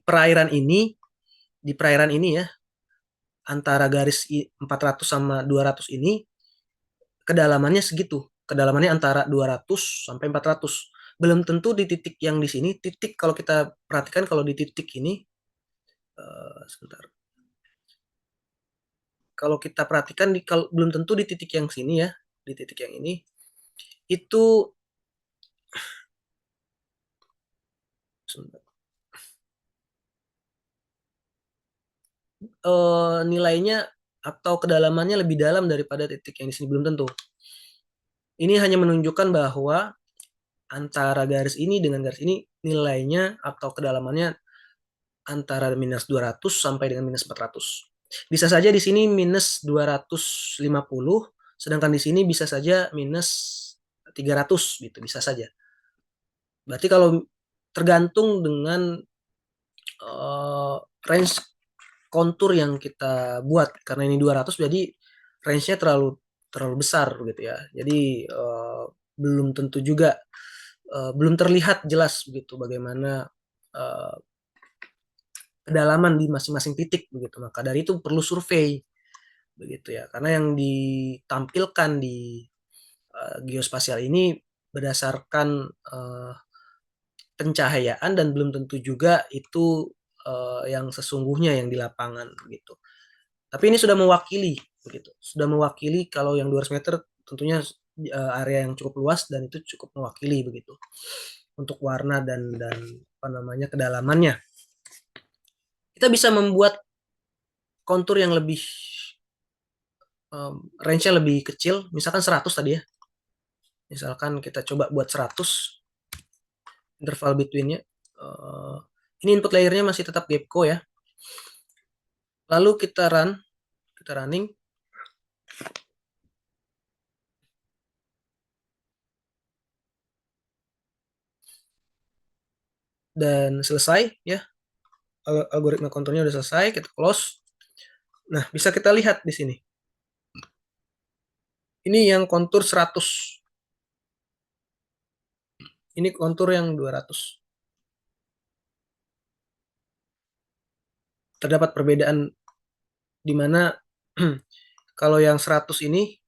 perairan ini ya, antara garis 400 sama 200 ini kedalamannya segitu. Kedalamannya antara 200 sampai 400. Belum tentu di titik yang di sini, titik kalau kita perhatikan kalau di titik ini sebentar. Kalau kita perhatikan kalau belum tentu di titik yang sini ya, di titik yang ini itu nilainya atau kedalamannya lebih dalam daripada titik yang di sini, belum tentu. Ini hanya menunjukkan bahwa antara garis ini dengan garis ini nilainya atau kedalamannya antara minus 200 sampai dengan minus 400. Bisa saja di sini minus 250, sedangkan di sini bisa saja minus 300 gitu, bisa saja. Berarti kalau tergantung dengan range kontur yang kita buat, karena ini 200 jadi range-nya terlalu terlalu besar gitu ya. Jadi belum tentu juga belum terlihat jelas begitu bagaimana uh, kedalaman di masing-masing titik begitu. Maka dari itu perlu survei begitu ya. Karena yang ditampilkan di geospasial ini berdasarkan pencahayaan dan belum tentu juga itu yang sesungguhnya yang di lapangan gitu. Tapi ini sudah mewakili begitu. Sudah mewakili kalau yang 200 meter tentunya area yang cukup luas dan itu cukup mewakili begitu. Untuk warna dan apa namanya kedalamannya. Kita bisa membuat kontur yang lebih range-nya lebih kecil, misalkan 100 tadi ya. Misalkan kita coba buat 100 interval between-nya. Ini input layer-nya masih tetap Gepco ya. Lalu kita running. Dan selesai ya. Algoritma konturnya udah selesai, kita close. Nah, bisa kita lihat di sini. Ini yang kontur 100. Ini kontur yang 200. Terdapat perbedaan di mana kalau yang 100 ini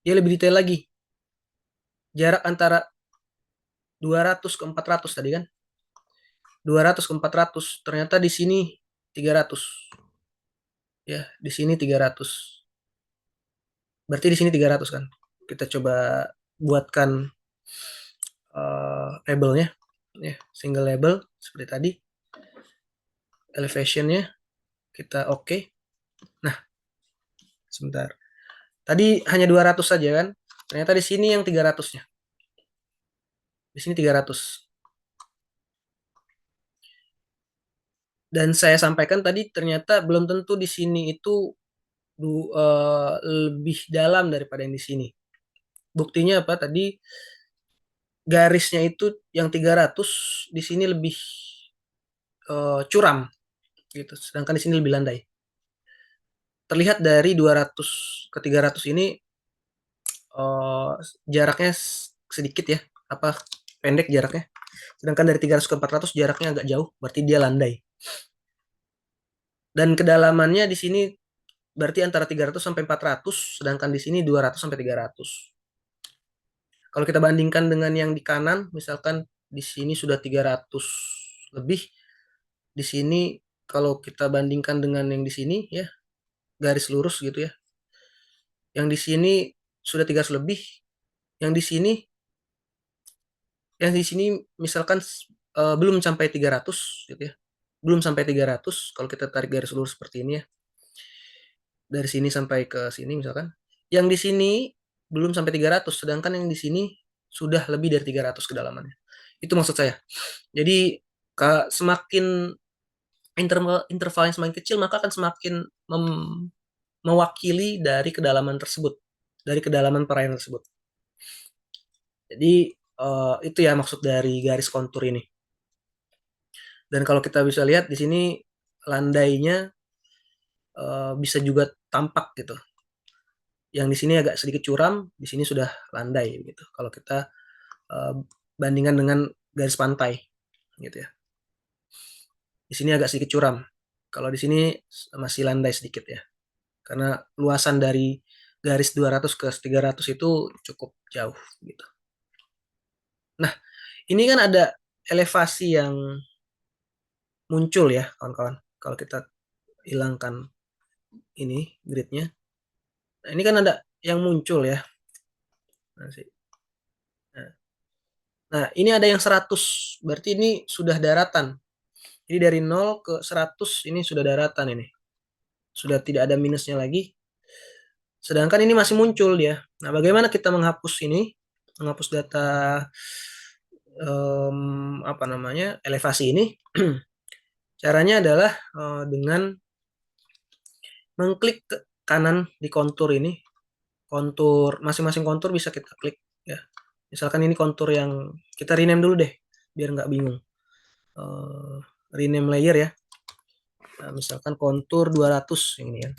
dia lebih detail lagi. Jarak antara 200 ke 400 tadi kan. 200 ke 400. Ternyata di sini 300. Ya, di sini 300. Berarti di sini 300 kan. Kita coba buatkan labelnya ya, single label seperti tadi. Elevationnya kita oke. Nah, sebentar. Tadi hanya 200 saja kan. Ternyata di sini yang 300-nya. Di sini 300. Dan saya sampaikan tadi ternyata belum tentu di sini itu lebih dalam daripada yang di sini. Buktinya apa tadi, garisnya itu yang 300 di sini lebih curam gitu. Sedangkan di sini lebih landai. Terlihat dari 200 ke 300 ini uh, jaraknya sedikit ya, apa pendek jaraknya. Sedangkan dari 300 ke 400 jaraknya agak jauh, berarti dia landai. Dan kedalamannya di sini berarti antara 300 sampai 400, sedangkan di sini 200 sampai 300. Kalau kita bandingkan dengan yang di kanan, misalkan di sini sudah 300 lebih, di sini kalau kita bandingkan dengan yang di sini ya, garis lurus gitu ya. Yang di sini sudah 300 lebih, yang di sini misalkan belum sampai 300 gitu ya. Belum sampai 300 kalau kita tarik garis lurus seperti ini ya. Dari sini sampai ke sini misalkan. Yang di sini belum sampai 300, sedangkan yang di sini sudah lebih dari 300 kedalamannya. Itu maksud saya. Jadi semakin interval yang semakin kecil, maka akan semakin mewakili dari kedalaman tersebut, dari kedalaman perairan tersebut. Jadi itu ya maksud dari garis kontur ini. Dan kalau kita bisa lihat di sini landainya bisa juga tampak gitu. Yang di sini agak sedikit curam, di sini sudah landai gitu. Kalau kita bandingkan dengan garis pantai gitu ya. Di sini agak sedikit curam. Kalau di sini masih landai sedikit ya. Karena luasan dari garis 200 ke 300 itu cukup jauh gitu. Nah, ini kan ada elevasi yang muncul ya, kawan-kawan. Kalau kita hilangkan ini gridnya. Nah, ini kan ada yang muncul ya. Nah, ini ada yang 100. Berarti ini sudah daratan. Jadi dari 0 ke 100 ini sudah daratan ini. Sudah tidak ada minusnya lagi. Sedangkan ini masih muncul dia. Nah, bagaimana kita menghapus ini? Menghapus data apa namanya elevasi ini? Caranya adalah dengan mengklik ke kanan di kontur ini, kontur masing-masing kontur bisa kita klik ya. Misalkan ini kontur yang kita rename dulu deh, biar nggak bingung. Rename layer ya. Nah, misalkan kontur 200 ini ya.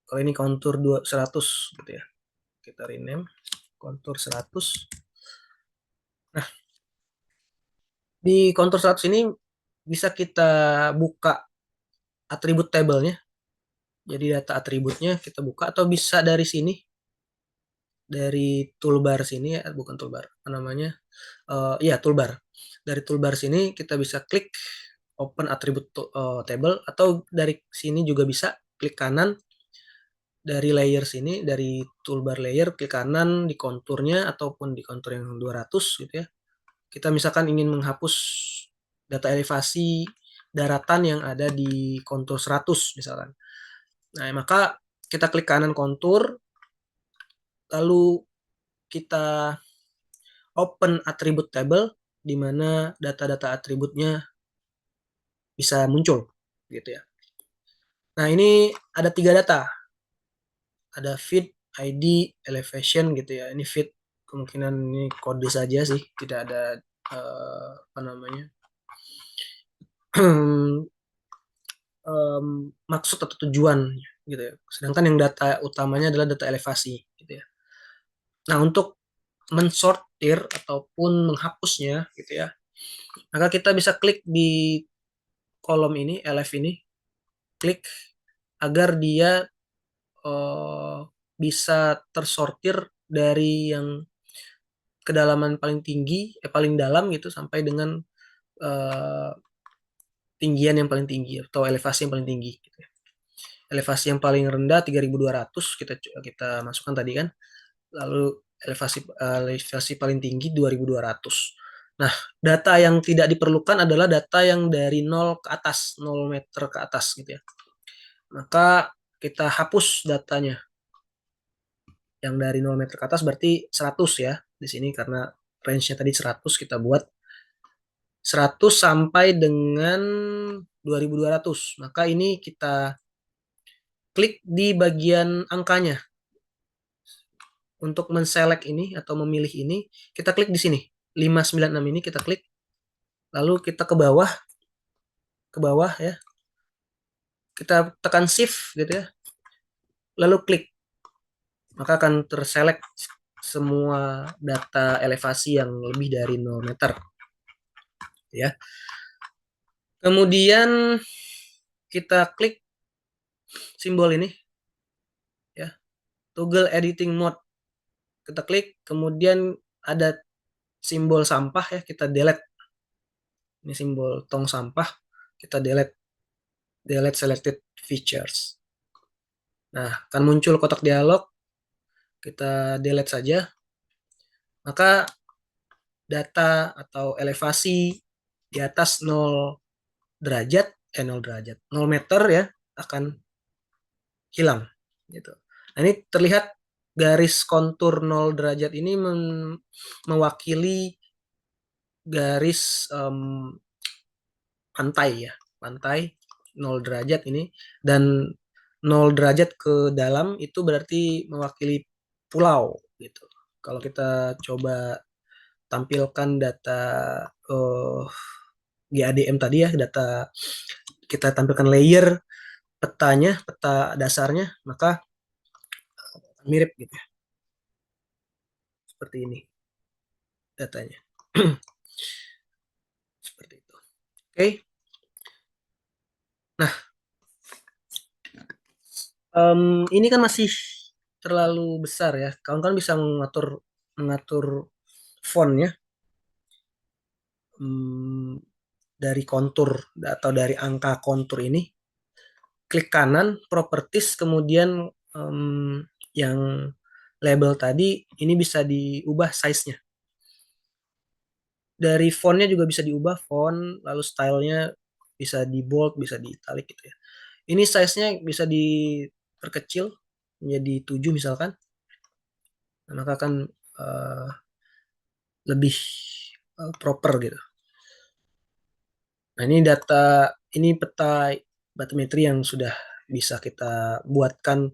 Kalau ini kontur 100 gitu ya. Kita rename kontur 100. Nah, di kontur 100 ini bisa kita buka atribut tabelnya. Jadi data atributnya kita buka atau bisa dari sini, dari toolbar sini ya, bukan toolbar, apa namanya? Iya, toolbar. Dari toolbar sini kita bisa klik open attribute table, atau dari sini juga bisa klik kanan dari layer sini, dari toolbar layer klik kanan di konturnya ataupun di kontur yang 200 gitu ya. Kita misalkan ingin menghapus data elevasi daratan yang ada di kontur 100 misalkan. Nah, maka kita klik kanan kontur, lalu kita open attribute table di mana data-data atributnya bisa muncul gitu ya. Nah, ini ada 3 data. Ada feed, ID, elevation gitu ya. Ini feed kemungkinan ini kode saja sih, tidak ada apa namanya? Maksud atau tujuan gitu ya. Sedangkan yang data utamanya adalah data elevasi gitu ya. Nah, untuk mensortir ataupun menghapusnya gitu ya, maka kita bisa klik di kolom ini, elef ini, klik agar dia eh, bisa tersortir dari yang kedalaman paling tinggi, paling dalam gitu sampai dengan eh, tinggian yang paling tinggi atau elevasi yang paling tinggi gitu ya. Elevasi yang paling rendah 3.200 kita masukkan tadi kan. Lalu elevasi paling tinggi 2.200. Nah, data yang tidak diperlukan adalah data yang dari 0 ke atas, 0 meter ke atas gitu ya. Maka kita hapus datanya. Yang dari 0 meter ke atas berarti 100 ya di sini, karena range-nya tadi 100, kita buat 100 sampai dengan 2.200. Maka ini kita klik di bagian angkanya. Untuk menselect ini atau memilih ini, kita klik di sini. 596 ini kita klik. Lalu kita ke bawah ya. Kita tekan shift gitu ya. Lalu klik. Maka akan terselect semua data elevasi yang lebih dari 0 meter. Ya. Kemudian kita klik simbol ini ya. Toggle editing mode. Kita klik, kemudian ada simbol sampah ya, kita delete. Ini simbol tong sampah, kita delete. Delete selected features. Nah, akan muncul kotak dialog, kita delete saja. Maka data atau elevasi di atas 0 derajat, 0 derajat, 0 meter ya, akan hilang gitu. Nah, ini terlihat garis kontur 0 derajat ini mewakili garis pantai ya, pantai 0 derajat ini, dan 0 derajat ke dalam itu berarti mewakili pulau gitu. Kalau kita coba tampilkan data GADM tadi ya, data kita tampilkan layer petanya, peta dasarnya, maka mirip gitu ya. Seperti ini datanya. Seperti itu. Oke. Nah, ini kan masih terlalu besar ya. Kawan kan bisa mengatur mengatur fontnya, dari kontur atau dari angka kontur ini. Klik kanan, properties, kemudian yang label tadi ini bisa diubah size-nya. Dari fontnya juga bisa diubah font, lalu stylenya bisa di bold, bisa di italic gitu ya. Ini size-nya bisa diperkecil menjadi 7 misalkan. Nah, maka akan lebih proper gitu. Nah, ini data, ini peta bathymetry yang sudah bisa kita buatkan,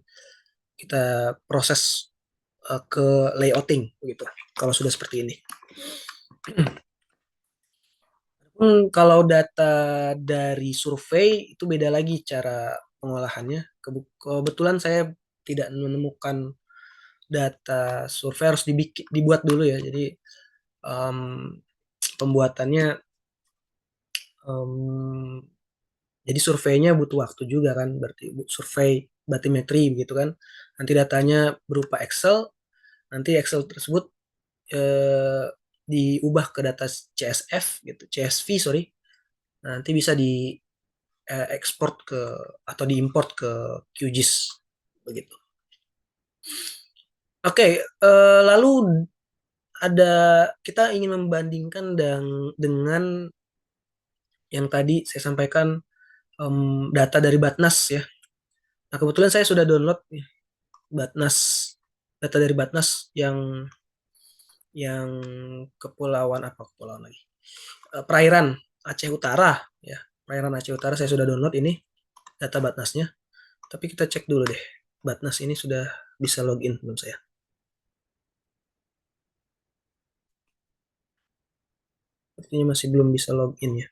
kita proses ke layouting begitu. Kalau sudah seperti ini. Kalau data dari survei itu beda lagi cara pengolahannya. Kebetulan saya tidak menemukan data survei, harus dibuat dulu ya. Jadi pembuatannya, em, jadi surveinya butuh waktu juga kan, berarti survei batimetri begitu kan. Nanti datanya berupa Excel, nanti Excel tersebut eh, diubah ke data CSF gitu, CSV sorry. Nanti bisa di ekspor ke atau diimport ke QGIS begitu. Oke, lalu ada, kita ingin membandingkan dengan yang tadi saya sampaikan, data dari Batnas ya. Nah, kebetulan saya sudah download nih, Batnas, data dari Batnas yang kepulauan apa, kepulauan lagi, perairan Aceh Utara ya, perairan Aceh Utara saya sudah download ini data Batnasnya. Tapi kita cek dulu deh, Batnas ini sudah bisa login belum saya. Sepertinya masih belum bisa login ya.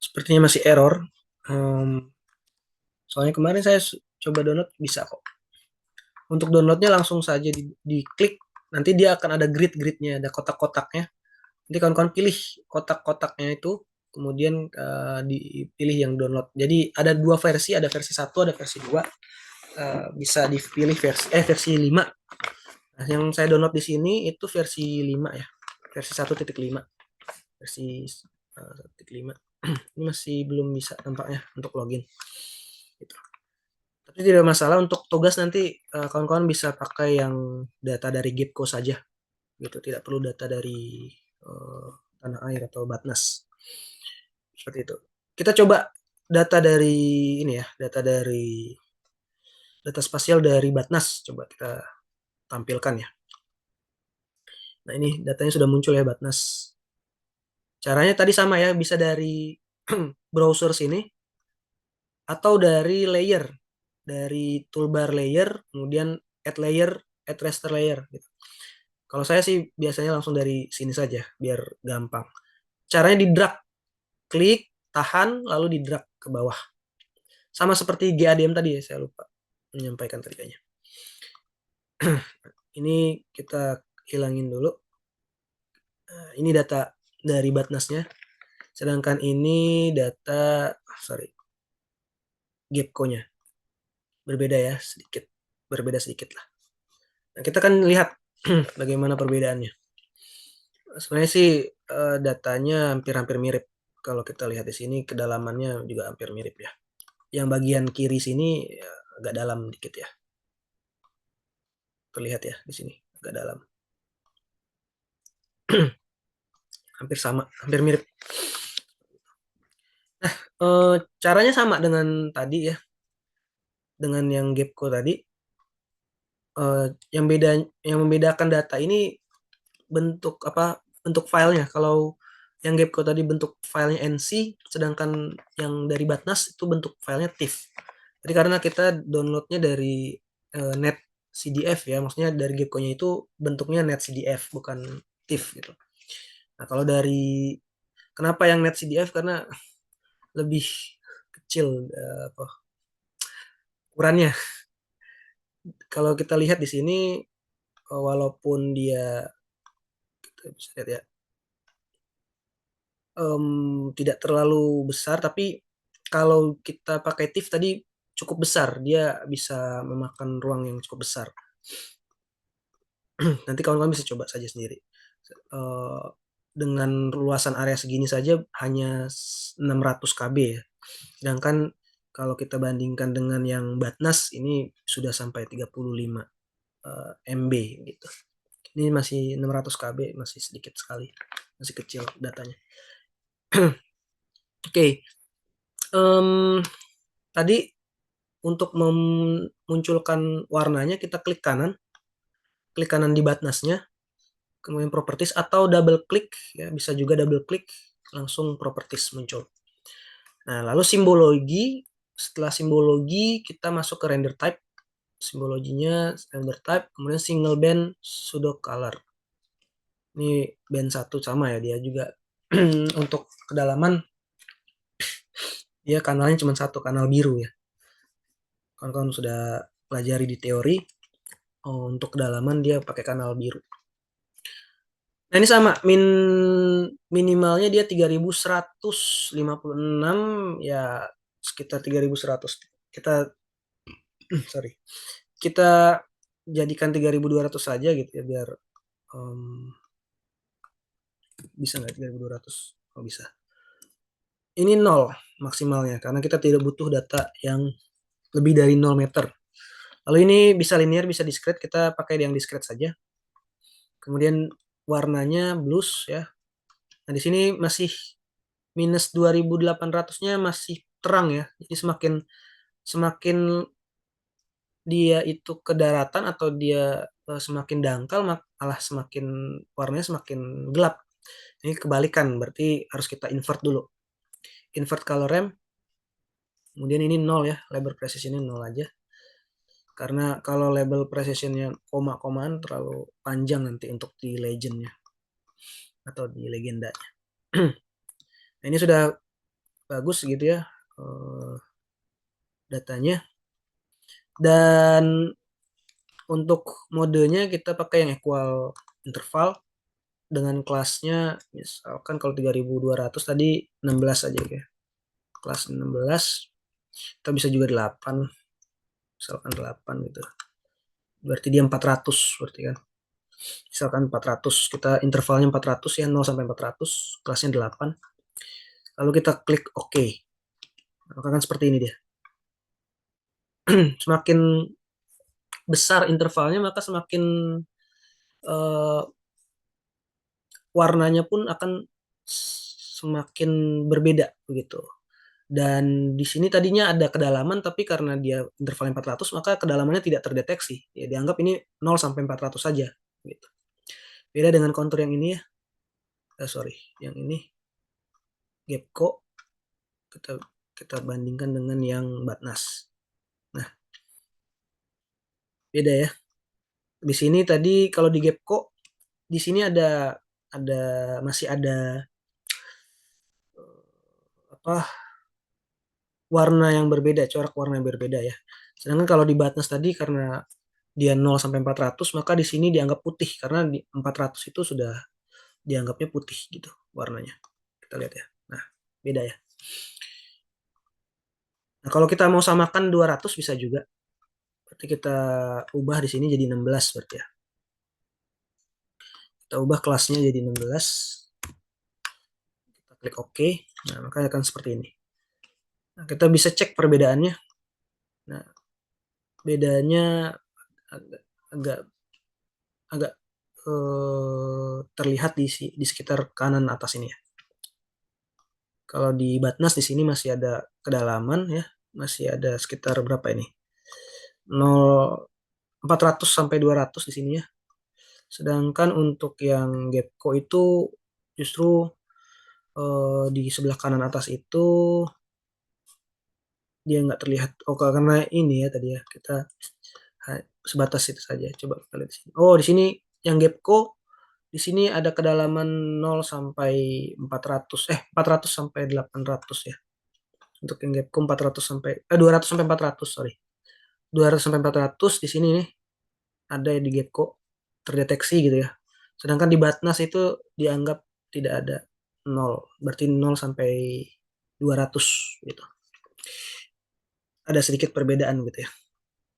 Sepertinya masih error. Em, Soalnya kemarin saya coba download bisa kok. Untuk downloadnya langsung saja diklik, nanti dia akan ada grid-gridnya, ada kotak-kotaknya. Nanti kawan-kawan pilih kotak-kotaknya itu, kemudian dipilih yang download. Jadi ada dua versi, ada versi 1, ada versi 2. Bisa dipilih versi 5. Nah, yang saya download di sini itu versi 5 ya. Versi 1.5. Versi 1.5. Ini masih belum bisa tampaknya untuk login. Gitu. Tapi tidak masalah, untuk tugas nanti kawan-kawan bisa pakai yang data dari Gitco saja. Gitu, tidak perlu data dari uh, tanah air atau Batnas. Seperti itu. Kita coba data dari ini ya, data spasial dari Batnas, coba kita tampilkan ya. Nah, ini datanya sudah muncul ya, Batnas. Caranya tadi sama ya, bisa dari browser sini atau dari layer, dari toolbar layer, kemudian add layer, add raster layer gitu. Kalau saya sih biasanya langsung dari sini saja biar gampang. Caranya di drag, klik, tahan, lalu di drag ke bawah. Sama seperti GADM tadi ya, saya lupa menyampaikan tadi kayaknya. Ini kita hilangin dulu. Ini data dari Batnasnya. Sedangkan ini data, sorry, Gapco-nya. Berbeda ya, sedikit. Berbeda sedikit lah. Nah, kita kan lihat bagaimana perbedaannya. Sebenarnya sih datanya hampir-hampir mirip. Kalau kita lihat di sini, kedalamannya juga hampir mirip ya. Yang bagian kiri sini ya, agak dalam dikit ya. Terlihat ya di sini, agak dalam. Hampir sama, hampir mirip. Nah, caranya sama dengan tadi ya, dengan yang Gapco tadi. Yang beda, yang membedakan data ini bentuk apa, bentuk filenya. Kalau yang Gapco tadi bentuk filenya NC, sedangkan yang dari Batnas itu bentuk filenya TIFF. Jadi karena kita downloadnya dari net CDF ya, maksudnya dari Gapco-nya itu bentuknya net CDF bukan TIFF gitu. Nah, kalau dari, kenapa yang net CDF, karena lebih kecil apa, ukurannya. Kalau kita lihat di sini, walaupun dia, kita bisa lihat ya, tidak terlalu besar, tapi kalau kita pakai TIFF tadi cukup besar, dia bisa memakan ruang yang cukup besar. Nanti kawan-kawan bisa coba saja sendiri. Eh, dengan luasan area segini saja hanya 600 KB ya. Sedangkan kalau kita bandingkan dengan yang Batnas ini sudah sampai 35 MB gitu. Ini masih 600 KB, masih sedikit sekali, masih kecil datanya. Oke, tadi untuk memunculkan warnanya kita klik kanan di Batnasnya, kemudian properties atau double klik ya, bisa juga double klik langsung properties muncul. Nah, lalu simbologi Setelah simbologi kita masuk ke render type. Simbologinya render type, kemudian single band pseudo color. Ini band 1 sama ya, dia juga untuk kedalaman dia kanalnya cuma satu, kanal biru ya. Kawan-kawan sudah pelajari di teori, untuk kedalaman dia pakai kanal biru. Nah ini sama, minimalnya dia 3156 ya, sekitar 3100. Kita sorry, kita jadikan 3200 saja gitu ya, biar bisa nggak 3200? Oh bisa. Ini 0 maksimalnya karena kita tidak butuh data yang lebih dari 0 meter. Lalu ini bisa linear, bisa discrete, kita pakai yang discrete saja. Kemudian warnanya blues ya. Nah di sini masih minus 2800-nya masih terang ya. Jadi semakin semakin dia itu ke daratan atau dia semakin dangkal, malah semakin warnanya semakin gelap. Ini kebalikan, berarti harus kita invert dulu. Invert color ramp. Kemudian ini 0 ya, label precisionnya 0 aja. Karena kalau label precisionnya koma-komaan terlalu panjang nanti untuk di legendnya atau di legendanya. Nah, ini sudah bagus gitu ya datanya. Dan untuk modenya kita pakai yang equal interval dengan kelasnya, misalkan kalau 3200 tadi 16 aja ya. Kelas 16, kita bisa juga 8, misalkan 8 gitu. Berarti dia 400 berarti kan. Misalkan 400, kita intervalnya 400 ya, 0 sampai 400, kelasnya 8. Lalu kita klik OK. Maka kan seperti ini dia. Semakin besar intervalnya maka semakin uh, warnanya pun akan semakin berbeda begitu. Dan di sini tadinya ada kedalaman, tapi karena dia intervalnya 400 maka kedalamannya tidak terdeteksi. Ya dianggap ini 0 sampai 400 saja gitu. Beda dengan kontur yang ini ya. Sorry, yang ini Gepco, kita bandingkan dengan yang Batnas. Nah, beda ya. Di sini tadi kalau di Gepco, di sini masih ada apa warna yang berbeda, corak warna yang berbeda ya. Sedangkan kalau di Batnas tadi karena dia 0 sampai 400 maka di sini dianggap putih karena di 400 itu sudah dianggapnya putih gitu warnanya. Kita lihat ya. Nah, beda ya. Nah, kalau kita mau samakan 200 bisa juga. Berarti kita ubah di sini jadi 16 berarti ya. Kita ubah kelasnya jadi 16. Kita klik OK. Nah, maka akan seperti ini. Nah, kita bisa cek perbedaannya. Nah, bedanya agak agak terlihat di sekitar kanan atas ini ya. Kalau di Batnas di sini masih ada kedalaman ya, masih ada sekitar berapa ini? 400 sampai 200 di sini ya. Sedangkan untuk yang Gepco itu justru di sebelah kanan atas itu dia nggak terlihat. Oh, karena ini ya tadi ya kita sebatas itu saja. Coba kita lihat di sini. Oh, di sini yang Gepco di sini ada kedalaman 0 sampai 400 sampai 800 ya. Untuk yang Gapco 400 sampai 200 sampai 400, sorry. 200 sampai 400 di sini nih ada di Gapco terdeteksi gitu ya. Sedangkan di Batnas itu dianggap tidak ada 0, berarti 0 sampai 200 gitu. Ada sedikit perbedaan gitu ya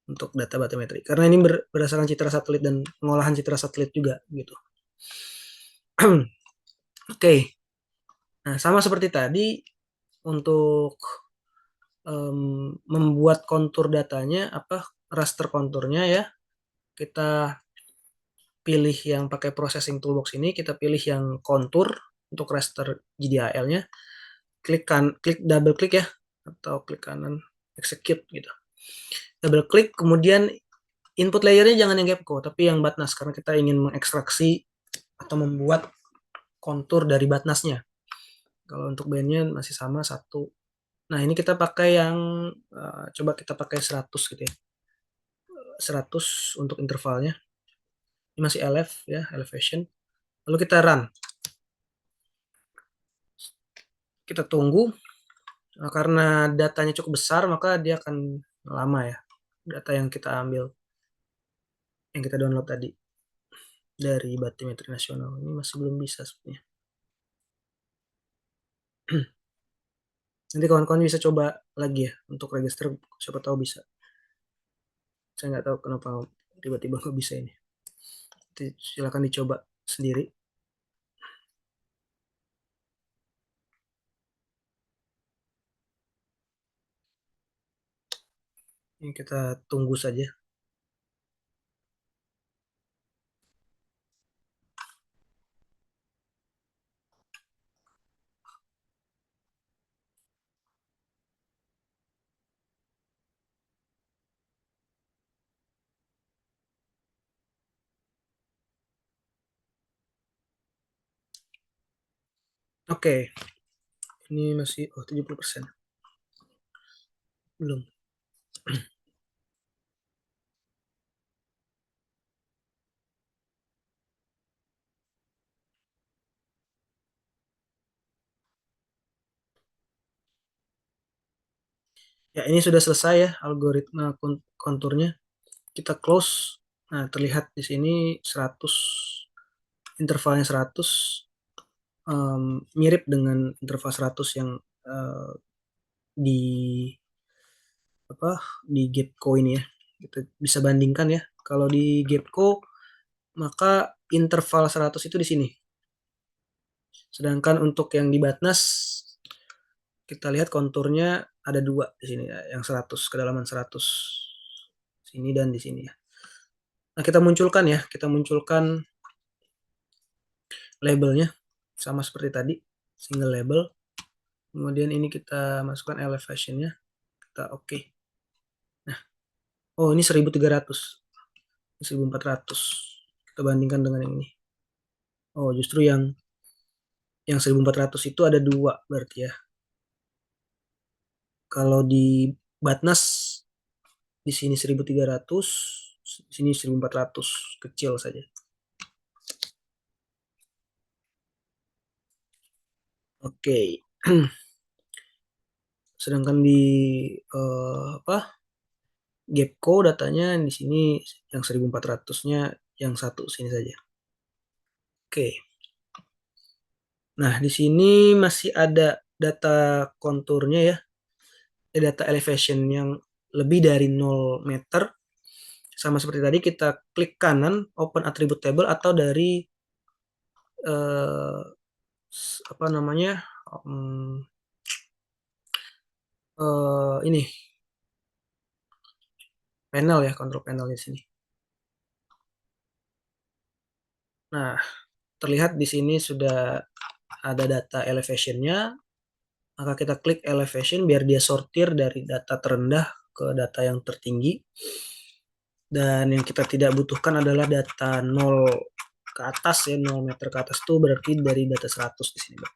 untuk data batimetri. Karena ini berdasarkan citra satelit dan pengolahan citra satelit juga gitu. Oke. Nah, sama seperti tadi untuk membuat kontur datanya raster konturnya ya, kita pilih yang pakai processing toolbox ini, kita pilih yang kontur untuk raster GDAL-nya, klik double klik ya, atau klik kanan execute gitu, double klik, kemudian input layernya jangan yang Gapco tapi yang Batnas karena kita ingin mengekstraksi atau membuat kontur dari Batnasnya. Kalau untuk bandnya masih sama 1, Nah, ini kita pakai yang coba kita pakai 100 gitu ya. 100 untuk intervalnya. Ini masih LF ya, elevation. Lalu kita run. Kita tunggu. Karena datanya cukup besar, maka dia akan lama ya. Data yang kita ambil, yang kita download tadi dari Batimetri Nasional. Ini masih belum bisa sebenarnya. Nanti kawan-kawan bisa coba lagi ya untuk register, siapa tahu bisa. Saya nggak tahu kenapa tiba-tiba nggak bisa ini. Nanti silakan dicoba sendiri. Ini kita tunggu saja. Oke, ini masih 70%. Belum. Ya, ini sudah selesai ya algoritma konturnya. Kita close. Nah, terlihat di sini 100, intervalnya 100, mirip dengan interval 100 yang eh, di apa di Gapco ini ya. Kita bisa bandingkan ya. Kalau di Gapco maka interval 100 itu di sini. Sedangkan untuk yang di Batnas kita lihat konturnya ada dua di sini ya, yang 100, kedalaman 100 sini dan di sini ya. Nah, kita munculkan ya, kita munculkan labelnya sama seperti tadi, single label. Kemudian ini kita masukkan elevationnya, kita oke. Nah, oh ini 1300, 1400. Kita bandingkan dengan yang ini. Oh, justru yang 1400 itu ada dua berarti ya. Kalau di Batnas di sini 1300, di sini 1400, kecil saja. Oke. Sedangkan di Gapco datanya di sini yang 1400-nya yang satu sini saja. Oke. Nah, di sini masih ada data konturnya ya. Data elevation yang lebih dari 0 meter. Sama seperti tadi kita klik kanan open attribute table atau dari eh, apa namanya? Hmm, ini panel ya, control panel di sini. Nah, terlihat di sini sudah ada data elevation-nya, maka kita klik elevation biar dia sortir dari data terendah ke data yang tertinggi. Dan yang kita tidak butuhkan adalah data 0 ke atas ya, 0 meter ke atas itu berarti dari data 100 di sini.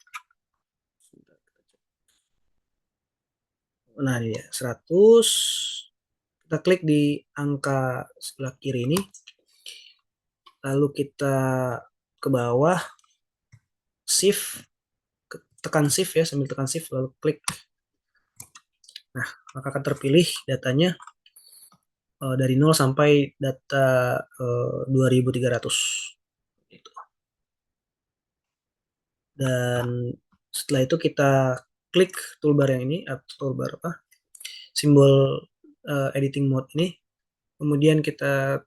Nah, ini ya, 100. Kita klik di angka sebelah kiri ini. Lalu kita ke bawah, shift, tekan shift ya, sambil tekan shift lalu klik. Nah, maka akan terpilih datanya dari 0 sampai data 2300 gitu. Dan setelah itu kita klik toolbar yang ini, toolbar apa? Simbol editing mode ini. Kemudian kita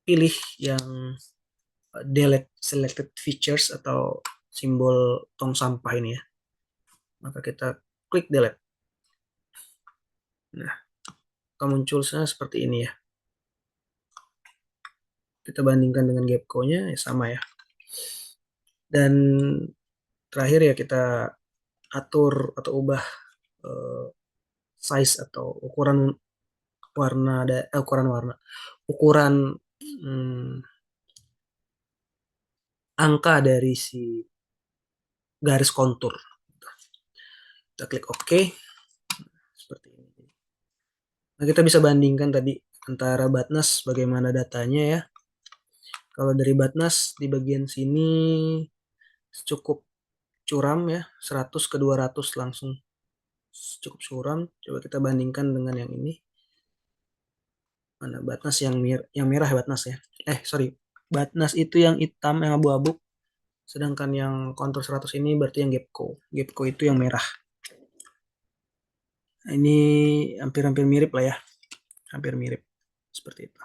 pilih yang delete selected features atau simbol tong sampah ini ya. Maka kita klik delete. Nah, akan munculnya seperti ini ya. Kita bandingkan dengan Gapco-nya ya sama ya. Dan terakhir ya kita atur atau ubah eh, size atau ukuran warna ukuran warna ukuran hmm, angka dari si garis kontur. Kita klik OK. Nah, kita bisa bandingkan tadi antara Batnas bagaimana datanya ya. Kalau dari Batnas di bagian sini cukup curam ya, 100 ke 200 langsung cukup suram. Coba kita bandingkan dengan yang ini. Mana Batnas yang merah ya Batnas ya. Sorry. Batnas itu yang hitam, yang abu-abu. Sedangkan yang kontur 100 ini berarti yang Gapco. Gapco itu yang merah. Nah, ini hampir-hampir mirip lah ya. Hampir mirip. Seperti itu.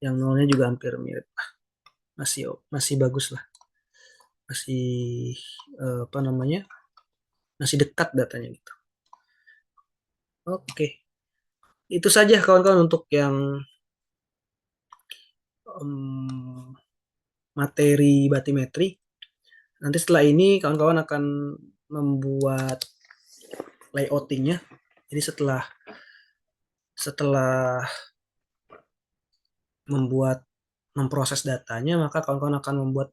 Yang nolnya juga hampir mirip. Masih masih bagus lah. Masih apa namanya? Masih dekat datanya gitu. Oke. Itu saja kawan-kawan untuk yang materi batimetri. Nanti setelah ini kawan-kawan akan membuat layoutingnya. Jadi setelah setelah memproses datanya, maka kawan-kawan akan membuat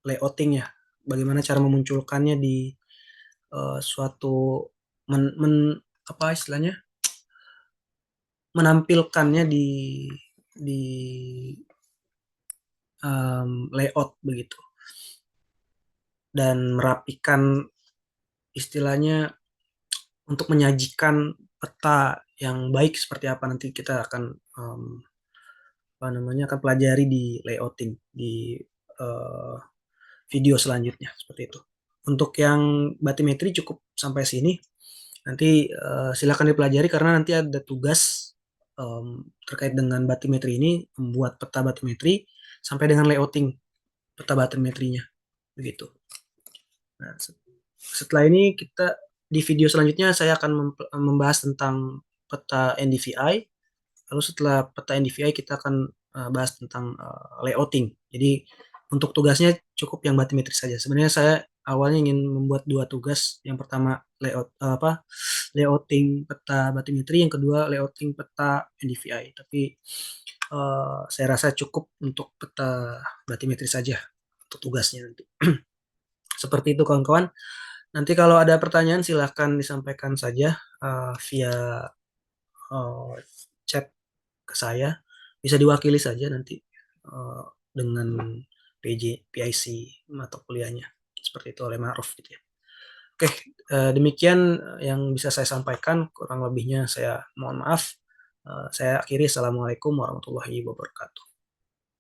layoutingnya. Bagaimana cara memunculkannya di suatu apa istilahnya? Menampilkannya di layout begitu, dan merapikan istilahnya untuk menyajikan peta yang baik seperti apa nanti kita akan apa namanya akan pelajari di layouting di uh, video selanjutnya seperti itu. Untuk yang batimetri cukup sampai sini. Nanti silakan dipelajari karena nanti ada tugas terkait dengan batimetri ini, membuat peta batimetri sampai dengan layouting peta batimetrinya begitu. Nah, setelah ini kita di video selanjutnya saya akan membahas tentang peta NDVI. Lalu setelah peta NDVI kita akan bahas tentang layouting. Jadi untuk tugasnya cukup yang batimetri saja. Sebenarnya saya awalnya ingin membuat dua tugas. Yang pertama layouting peta batimetri, yang kedua layouting peta NDVI. Tapi saya rasa cukup untuk peta batimetri saja untuk tugasnya nanti. Seperti itu kawan-kawan. Nanti kalau ada pertanyaan silahkan disampaikan saja via uh, chat ke saya. Bisa diwakili saja nanti dengan PIC mata kuliahnya. Seperti itu oleh Ma'ruf gitu ya. Oke, demikian yang bisa saya sampaikan. Kurang lebihnya saya mohon maaf. Saya akhiri. Assalamualaikum warahmatullahi wabarakatuh.